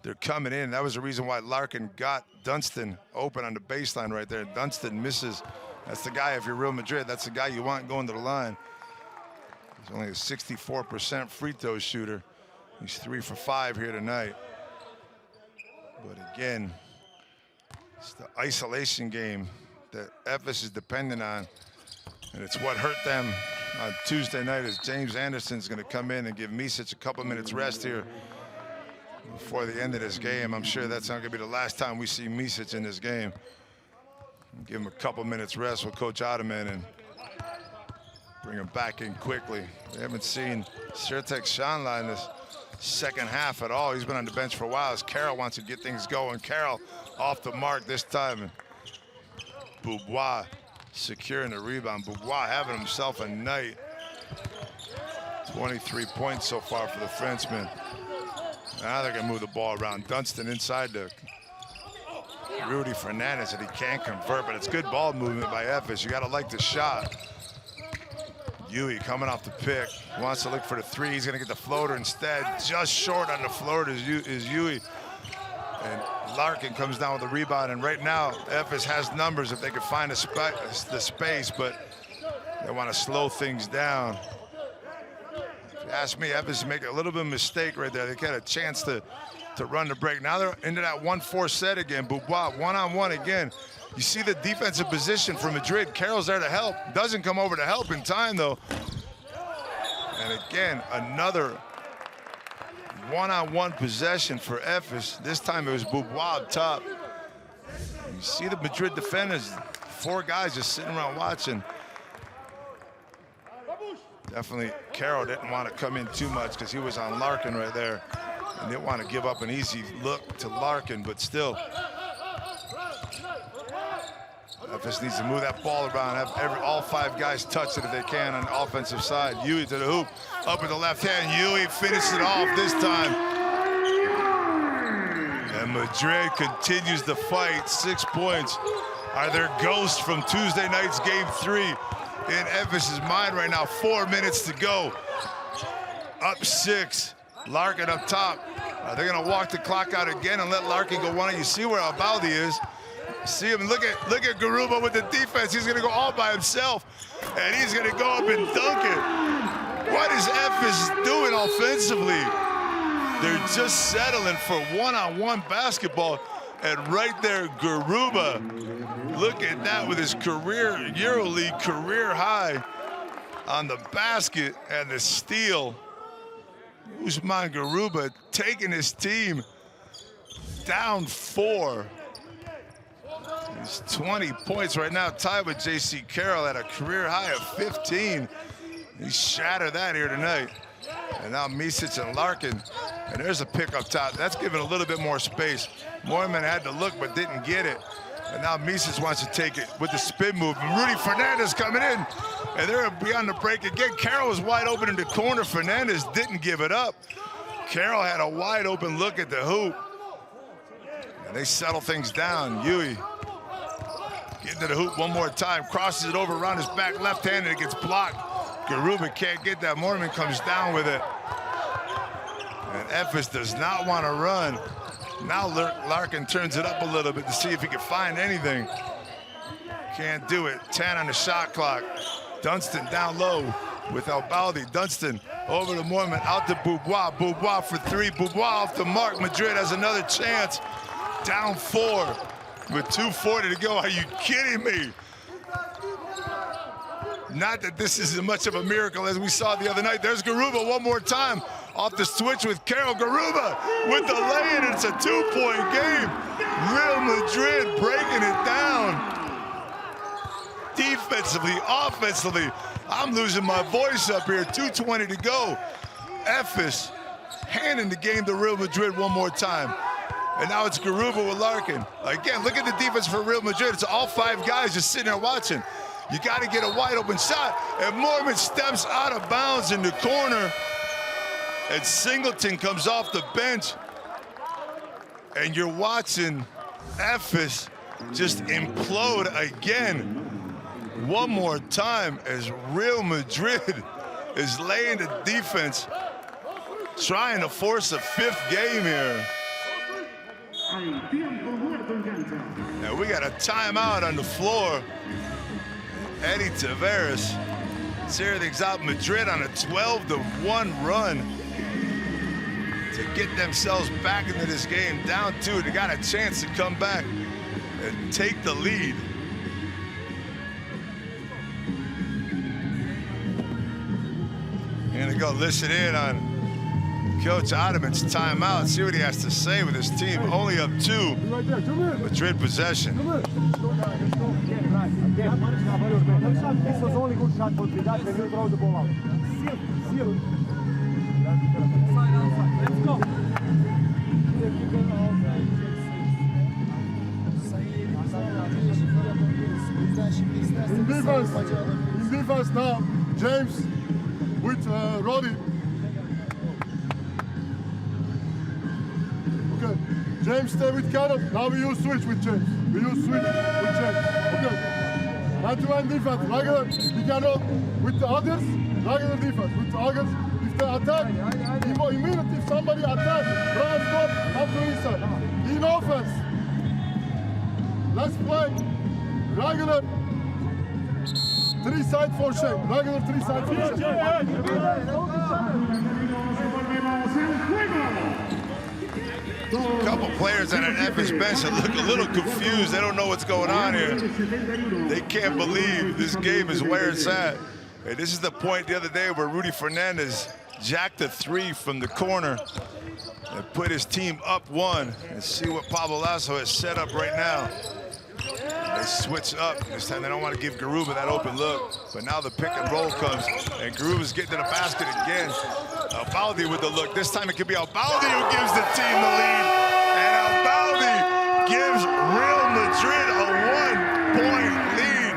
they're coming in. That was the reason why Larkin got Dunston open on the baseline right there. Dunston misses. That's the guy, if you're Real Madrid, that's the guy you want going to the line. He's only a 64% free throw shooter. He's 3 for 5 here tonight. But again, it's the isolation game that Efes is dependent on, and it's what hurt them on Tuesday night, as James Anderson's going to come in and give Micic a couple minutes rest here before the end of this game. I'm sure that's not going to be the last time we see Micic in this game. Give him a couple minutes rest with Coach Ottoman and bring him back in quickly. We haven't seen Sirtek Shanla in this second half at all. He's been on the bench for a while as Carroll wants to get things going. Carroll off the mark this time. And Beaubois securing the rebound. Beaubois having himself a night. 23 points so far for the Frenchman. Now they're going to move the ball around. Dunston inside to Rudy Fernandez, and he can't convert, but it's good ball movement by Efes. You got to like the shot. Huey coming off the pick. Wants to look for the 3. He's going to get the floater instead. Just short on the floater is Huey. And Larkin comes down with the rebound, and right now Efes has numbers if they can find the space, but they want to slow things down. If you ask me, Efes make a little bit of a mistake right there. They get a chance to run the break. Now they're into that 1-4 set again. Beaubois one-on-one again. You see the defensive position for Madrid. Carroll's there to help. Doesn't come over to help in time, though. And again, another one-on-one possession for Efes. This time it was Beaubois up top. You see the Madrid defenders, 4 guys just sitting around watching. Definitely Carroll didn't want to come in too much because he was on Larkin right there. And didn't want to give up an easy look to Larkin, but still. Efes needs to move that ball around, have all 5 guys touch it if they can on the offensive side. Huey to the hoop, up with the left hand. Huey finishes it off this time. And Madrid continues to fight. 6 points are their ghosts from Tuesday night's game 3 in Efes' mind right now. 4 minutes to go. Up 6. Larkin up top. They're going to walk the clock out again and let Larkin go one. You see where Albaldi is. See him, look at Garuba with the defense. He's gonna go all by himself, and he's gonna go up and dunk it. What is Efes doing offensively? They're just settling for one-on-one basketball, and right there, Garuba, look at that with his career, Euroleague career high on the basket and the steal. Usman Garuba taking his team down 4. He's 20 points right now, tied with J.C. Carroll at a career high of 15. He shattered that here tonight. And now Micic and Larkin. And there's a pick up top. That's giving a little bit more space. Moorman had to look but didn't get it. And now Micic wants to take it with the spin move. And Rudy Fernandez coming in. And they're beyond the break again. Carroll was wide open in the corner. Fernandez didn't give it up. Carroll had a wide open look at the hoop. And they settle things down. Huey getting to the hoop one more time. Crosses it over around his back left-handed. It gets blocked. Garuba can't get that. Moorman comes down with it. And Efes does not want to run. Now Larkin turns it up a little bit to see if he can find anything. Can't do it. 10 on the shot clock. Dunston down low with Albaldi. Dunston over to Mormon, out to Beaubois. Beaubois for three. Beaubois off the mark. Madrid has another chance. Down 4 with 2:40 to go. Are you kidding me? Not that this is as much of a miracle as we saw the other night. There's Garuba one more time. Off the switch with Carroll. Garuba with the lay-in. It's a 2-point game. Real Madrid breaking it down. Defensively, offensively, I'm losing my voice up here. 2:20 to go. Efes handing the game to Real Madrid one more time. And now it's Garuba with Larkin. Again, look at the defense for Real Madrid. It's all 5 guys just sitting there watching. You got to get a wide open shot. And Mormon steps out of bounds in the corner. And Singleton comes off the bench. And you're watching Efes just implode again. One more time as Real Madrid is laying the defense, trying to force a 5th game here. Now we got a timeout on the floor. Eddie Tavares. Let's hear things out. Madrid on a 12-1 run to get themselves back into this game. Down 2, they got a chance to come back and take the lead. Gonna go listen in on Coach Ottoman's timeout, see what he has to say with his team. Only up 2, Madrid possession. This was only good shot for the guys when you throw the ball out. Seal. Let's go. In defense now, James with Roddy. Okay, James stay with Carroll. Now we use switch with James. Okay. Man-to-man defense, regular, we cannot, with the others, regular defense, with the others, if they attack, immediately if somebody attacks, run, stop, up to inside. In offense, let's play regular 3 side for shame, regular 3 side for A couple players on an Efes bench that look a little confused. They don't know what's going on here. They can't believe this game is where it's at. And this is the point the other day where Rudy Fernandez jacked a 3 from the corner and put his team up 1. And see what Pablo Lasso has set up right now. They switch up. This time they don't want to give Garuba that open look. But now the pick and roll comes, and Garuba's getting to the basket again. Albaldi with the look. This time it could be Albaldi who gives the team the lead. And Albaldi gives Real Madrid a 1-point lead.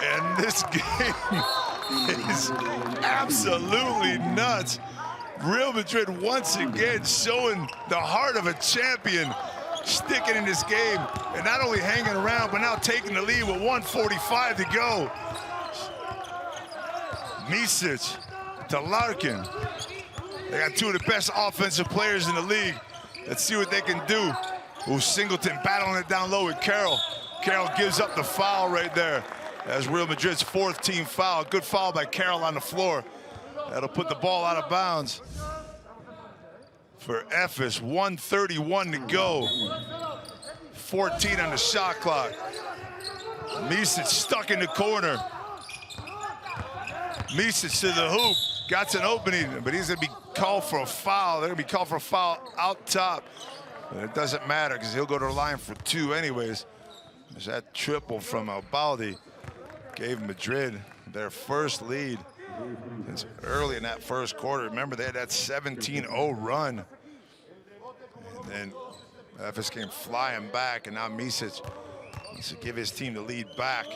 And this game is absolutely nuts. Real Madrid once again showing the heart of a champion, sticking in this game and not only hanging around, but now taking the lead with 1:45 to go. Micic to Larkin. They got 2 of the best offensive players in the league. Let's see what they can do. Ooh, Singleton battling it down low with Carroll. Carroll gives up the foul right there. That's Real Madrid's 4th team foul. Good foul by Carroll on the floor. That'll put the ball out of bounds for Efes. 1:31 to go. 14 on the shot clock. Micic stuck in the corner. Micic to the hoop. Got an opening, but he's going to be called for a foul. They're going to be called for a foul out top. But it doesn't matter because he'll go to the line for 2 anyways. There's that triple from Albaldi. Gave Madrid their first lead. It's early in that first quarter. Remember, they had that 17-0 run. And then Efes came flying back, and now Micic wants to give his team the lead back.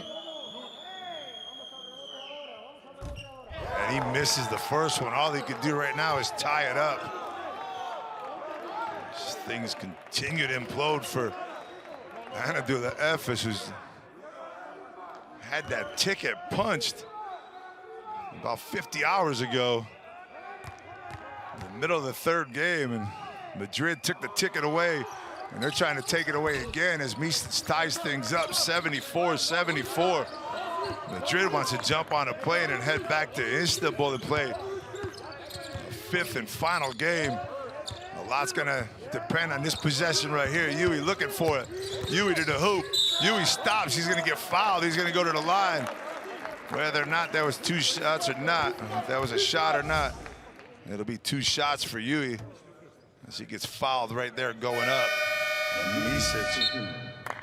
And he misses the first one. All he could do right now is tie it up. Things continue to implode for Anadolu Efes, who's had that ticket punched about 50 hours ago. the middle of the third game, and Madrid took the ticket away, and they're trying to take it away again as Misic ties things up 74-74. Madrid wants to jump on a plane and head back to Istanbul and play a fifth and final game. A lot's gonna depend on this possession right here. Yui looking for it. Yui to the hoop. Yui stops, he's gonna get fouled. He's gonna go to the line. Whether or not that was 2 shots or not, if that was a shot or not, it'll be 2 shots for Yui as he gets fouled right there going up. Misic,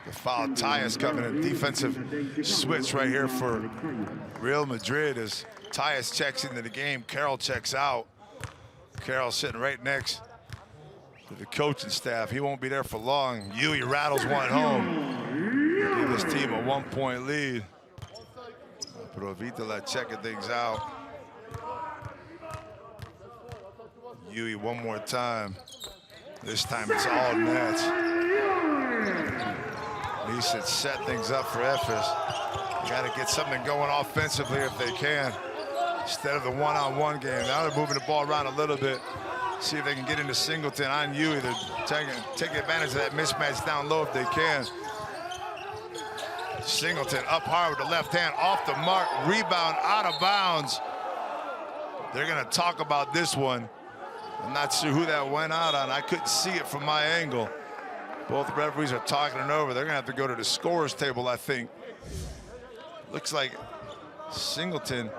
the foul. Tyus coming in, defensive switch right here for Real Madrid as Tyus checks into the game. Carroll checks out. Carroll sitting right next to the coaching staff. He won't be there for long. Yui rattles one home. Give his team a 1-point lead. Provitola checking things out. Yui one more time. This time it's all nets. Misic set things up for Efes. Got to get something going offensively if they can, instead of the one-on-one game. Now they're moving the ball around a little bit. See if they can get into Singleton on Yui. They're taking advantage of that mismatch down low if they can. Singleton up high with the left hand, off the mark, rebound, out of bounds. They're gonna talk about this one. I'm not sure who that went out on. I couldn't see it from my angle. Both referees are talking it over. They're gonna have to go to the scorer's table, I think. Looks like Singleton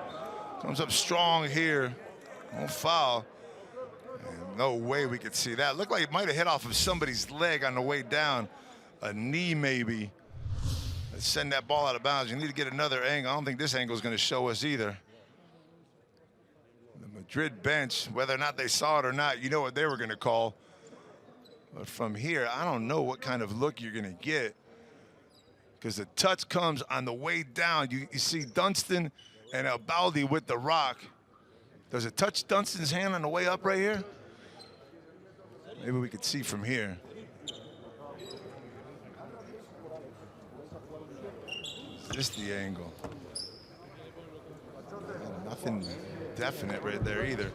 comes up strong here. No foul. And no way we could see that. Looked like it might have hit off of somebody's leg on the way down. A knee maybe. Let's send that ball out of bounds. You need to get another angle. I don't think this angle is gonna show us either. The Madrid bench, whether or not they saw it or not, you know what they were gonna call. But from here, I don't know what kind of look you're gonna get, because the touch comes on the way down. You see Dunston and El Baldi with the rock. Does it touch Dunston's hand on the way up right here? Maybe we could see from here. Is this the angle? Nothing definite right there either.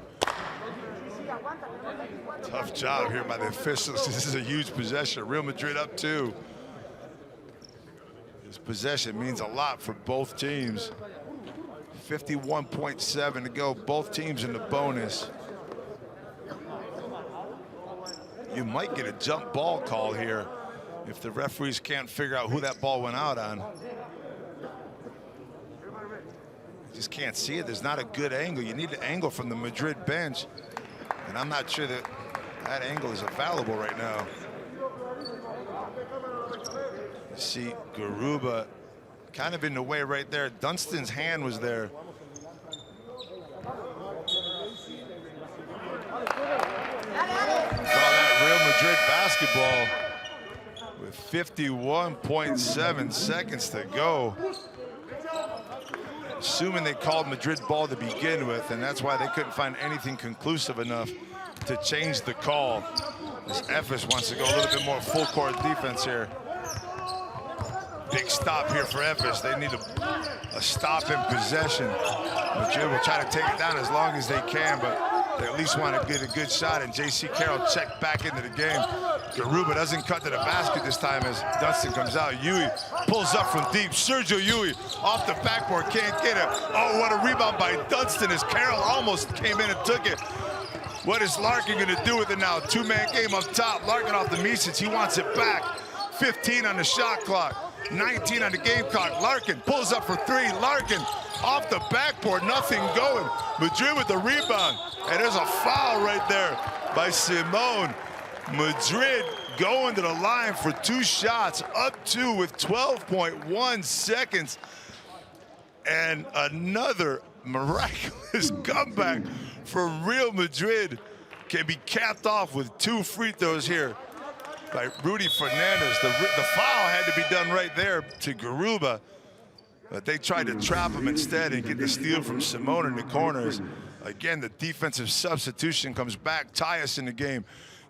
Tough job here by the officials. This is a huge possession. Real Madrid up 2. This possession means a lot for both teams. 51.7 to go. Both teams in the bonus. You might get a jump ball call here if the referees can't figure out who that ball went out on. Just can't see it. There's not a good angle. You need the angle from the Madrid bench, and I'm not sure that that angle is available right now. You see Garuba kind of in the way right there. Dunston's hand was there. Call that Real Madrid basketball with 51.7 seconds to go. Assuming they called Madrid ball to begin with, and that's why they couldn't find anything conclusive enough to change the call. As Efes wants to go a little bit more full court defense here. Big stop here for Efes. They need a stop in possession. Madrid will try to take it down as long as they can, but they at least want to get a good shot, and J.C. Carroll checked back into the game. Garuba doesn't cut to the basket this time as Dunston comes out. Yui pulls up from deep. Sergio Yui off the backboard, can't get it. Oh, what a rebound by Dunston as Carroll almost came in and took it. What is Larkin gonna do with it now? 2-man game up top. Larkin off the Misic, he wants it back. 15 on the shot clock, 19 on the game clock. Larkin pulls up for 3. Larkin off the backboard, nothing going. Madrid with the rebound, and there's a foul right there by Simone. Madrid going to the line for 2 shots, up 2 with 12.1 seconds. And another miraculous comeback for Real Madrid can be capped off with 2 free throws here by Rudy Fernandez. The foul had to be done right there to Garuba, but they tried to trap him instead and get the steal from Simone in the corners. Again, the defensive substitution comes back. Tyus in the game.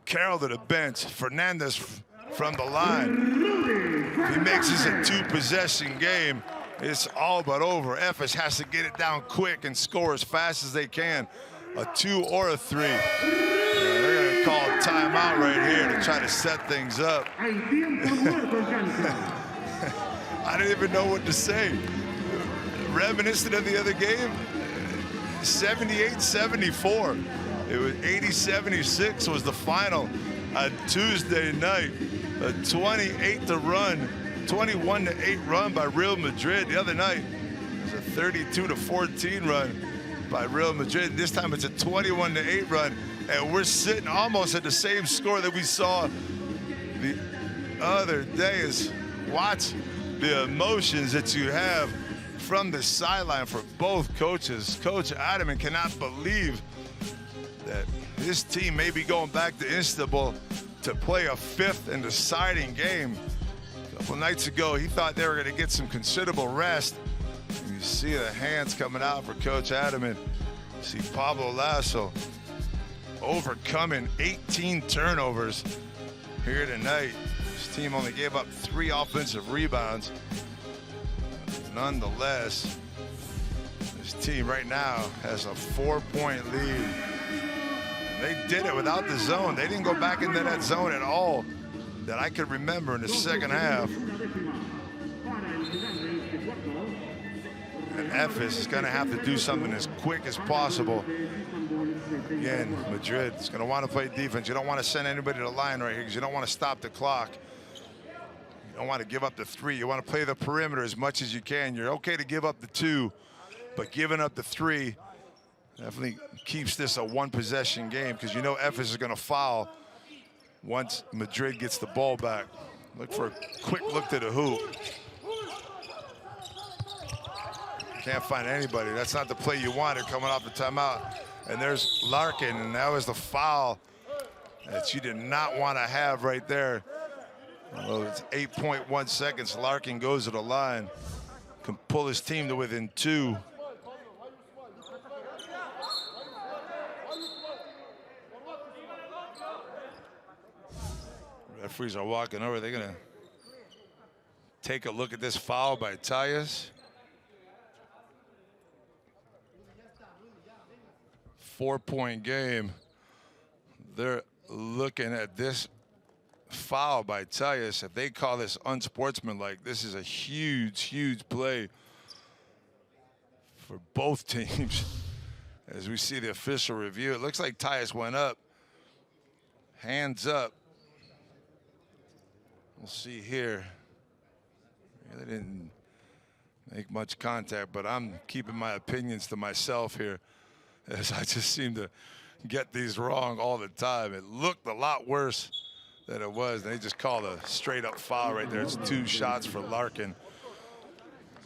Carroll to the bench. Fernandez from the line. He makes this a 2-possession game. It's all but over. Efes has to get it down quick and score as fast as they can. a 2 or a 3. They're going to call a timeout right here to try to set things up. I didn't even know what to say. Reminiscent of the other game, 78-74. It was 80-76 was the final on Tuesday night. A 21-8 run by Real Madrid. The other night it was a 32-14 run by Real Madrid. This time it's a 21-8 run, and we're sitting almost at the same score that we saw the other day. Is watch the emotions that you have from the sideline for both coaches. Coach Adaman cannot believe that his team may be going back to Istanbul to play a 5th and deciding game. A couple nights ago, he thought they were going to get some considerable rest. You see the hands coming out for Coach Adaman. You see Pablo Lasso overcoming 18 turnovers here tonight. His team only gave up 3 offensive rebounds. Nonetheless, this team right now has a 4-point lead. They did it without the zone. They didn't go back into that zone at all that I could remember in the second half. And Efes is going to have to do something as quick as possible. Again, Madrid is going to want to play defense. You don't want to send anybody to the line right here because you don't want to stop the clock. You don't want to give up the 3. You want to play the perimeter as much as you can. You're okay to give up the 2, but giving up the 3 definitely keeps this a 1-possession game because you know Efes is going to foul once Madrid gets the ball back. Look for a quick look to the hoop. Can't find anybody. That's not the play you wanted coming off the timeout. And there's Larkin, and that was the foul that you did not want to have right there. Well, it's 8.1 seconds. Larkin goes to the line, can pull his team to within 2. Referees are walking over. They're going to take a look at this foul by Tyus. 4-point game. They're looking at this foul by Tyus. If they call this unsportsmanlike, this is a huge, huge play for both teams. As we see the official review, it looks like Tyus went up. Hands up. We'll see here. They didn't make much contact, but I'm keeping my opinions to myself here, as I just seem to get these wrong all the time. It looked a lot worse than it was. They just called a straight-up foul right there. It's 2 shots for Larkin.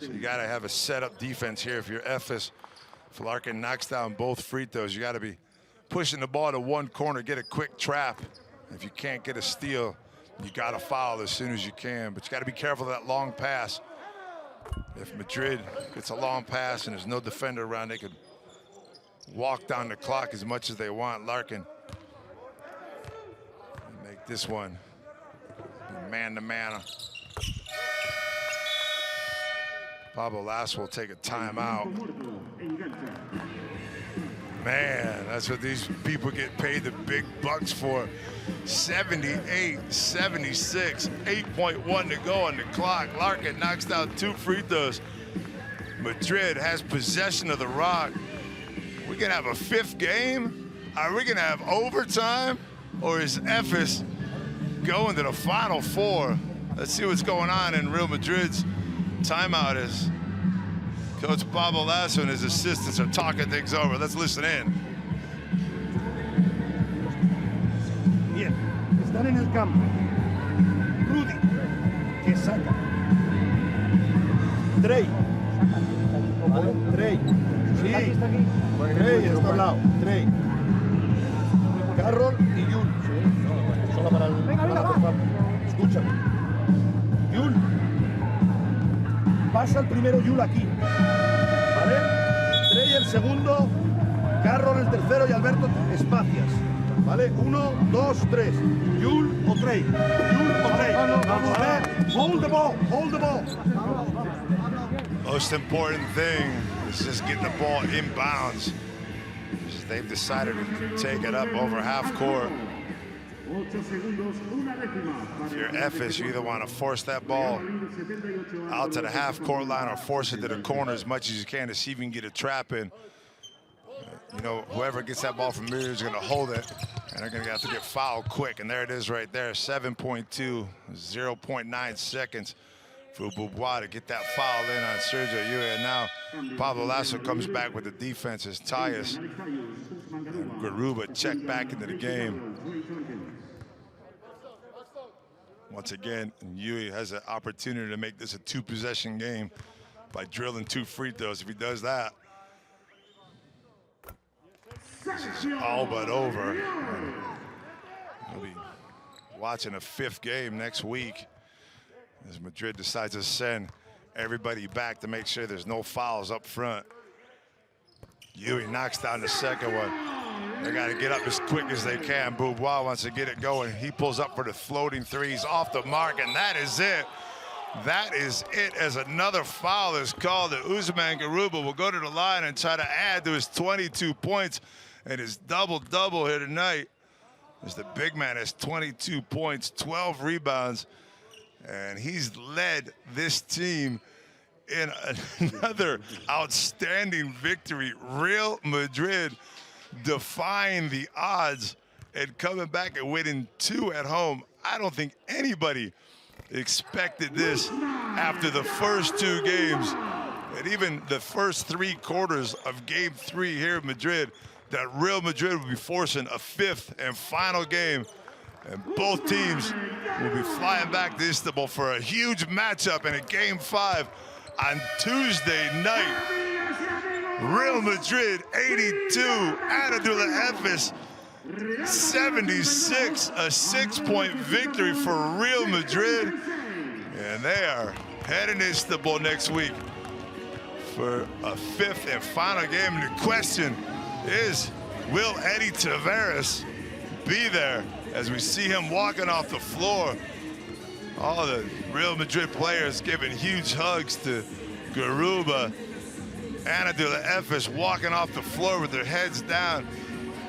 So you got to have a set-up defense here if you're Efes. If Larkin knocks down both free throws, you got to be pushing the ball to one corner, get a quick trap. If you can't get a steal, you got to foul as soon as you can. But you got to be careful of that long pass. If Madrid gets a long pass and there's no defender around, they could walk down the clock as much as they want. Larkin make this one man-to-man. Pablo Lasso will take a timeout. Man, that's what these people get paid the big bucks for. 78-76, 8.1 to go on the clock. Larkin knocks down 2 free throws. Madrid has possession of the rock. We're gonna have a 5th game? Are we gonna have overtime? Or is Efes going to the Final 4? Let's see what's going on in Real Madrid's timeout as Coach Pablo Lasso and his assistants are talking things over. Let's listen in. Bien, están en el campo. Rudy, que saca. Trey. ¿Vale? Trey. Sí. Trey, está al lado. Trey. Carroll y Yul. Solo para el... Escúchame. Yul. Pasa el primero Yul aquí. ¿Vale? Trey el segundo. Carroll el tercero y Alberto espacias. ¿Vale? 1, 2, 3. Yul o Trey. Yul o Trey. ¿Vale? Hold the ball. Hold the ball. Most important thing is just getting the ball inbounds. They've decided to take it up over half court. If you're Efes, you either want to force that ball out to the half court line or force it to the corner as much as you can to see if you can get a trap in. You know, whoever gets that ball from here is going to hold it, and they're going to have to get fouled quick. And there it is right there, 7.2, 0.9 seconds for Beaubois to get that foul in on Sergio Uribe. And now Pablo Lasso comes back with the defense as Tyus and Garuba check back into the game. Once again, Uribe has an opportunity to make this a two-possession game by drilling 2 free throws. If he does that, this is all but over. We'll be watching a 5th game next week as Madrid decides to send everybody back to make sure there's no fouls up front. Uribe knocks down the second one. They got to get up as quick as they can. Beaubois wants to get it going. He pulls up for the floating threes off the mark, and that is it. That is it, as another foul is called. Usman Garuba will go to the line and try to add to his 22 points and his double-double here tonight, as the big man has 22 points, 12 rebounds, and he's led this team in another outstanding victory. Real Madrid defying the odds and coming back and winning 2 at home. I don't think anybody expected this after the first 2 games, and even the first 3 quarters of Game 3 here in Madrid, that Real Madrid will be forcing a 5th and final game, and both teams will be flying back to Istanbul for a huge matchup in a Game 5 on Tuesday night. Real Madrid 82, Anadolu Efes 76, a 6-point victory for Real Madrid, and they are heading to Istanbul next week for a 5th and final game. And the question is, will Eddie Tavares be there as we see him walking off the floor? All the Real Madrid players giving huge hugs to Garuba. Anadolu Efes walking off the floor with their heads down.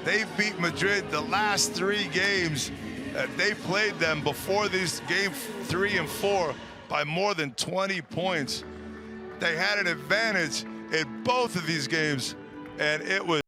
They beat Madrid the last 3 games that they played them before these Game 3 and 4 by more than 20 points. They had an advantage in both of these games, and it was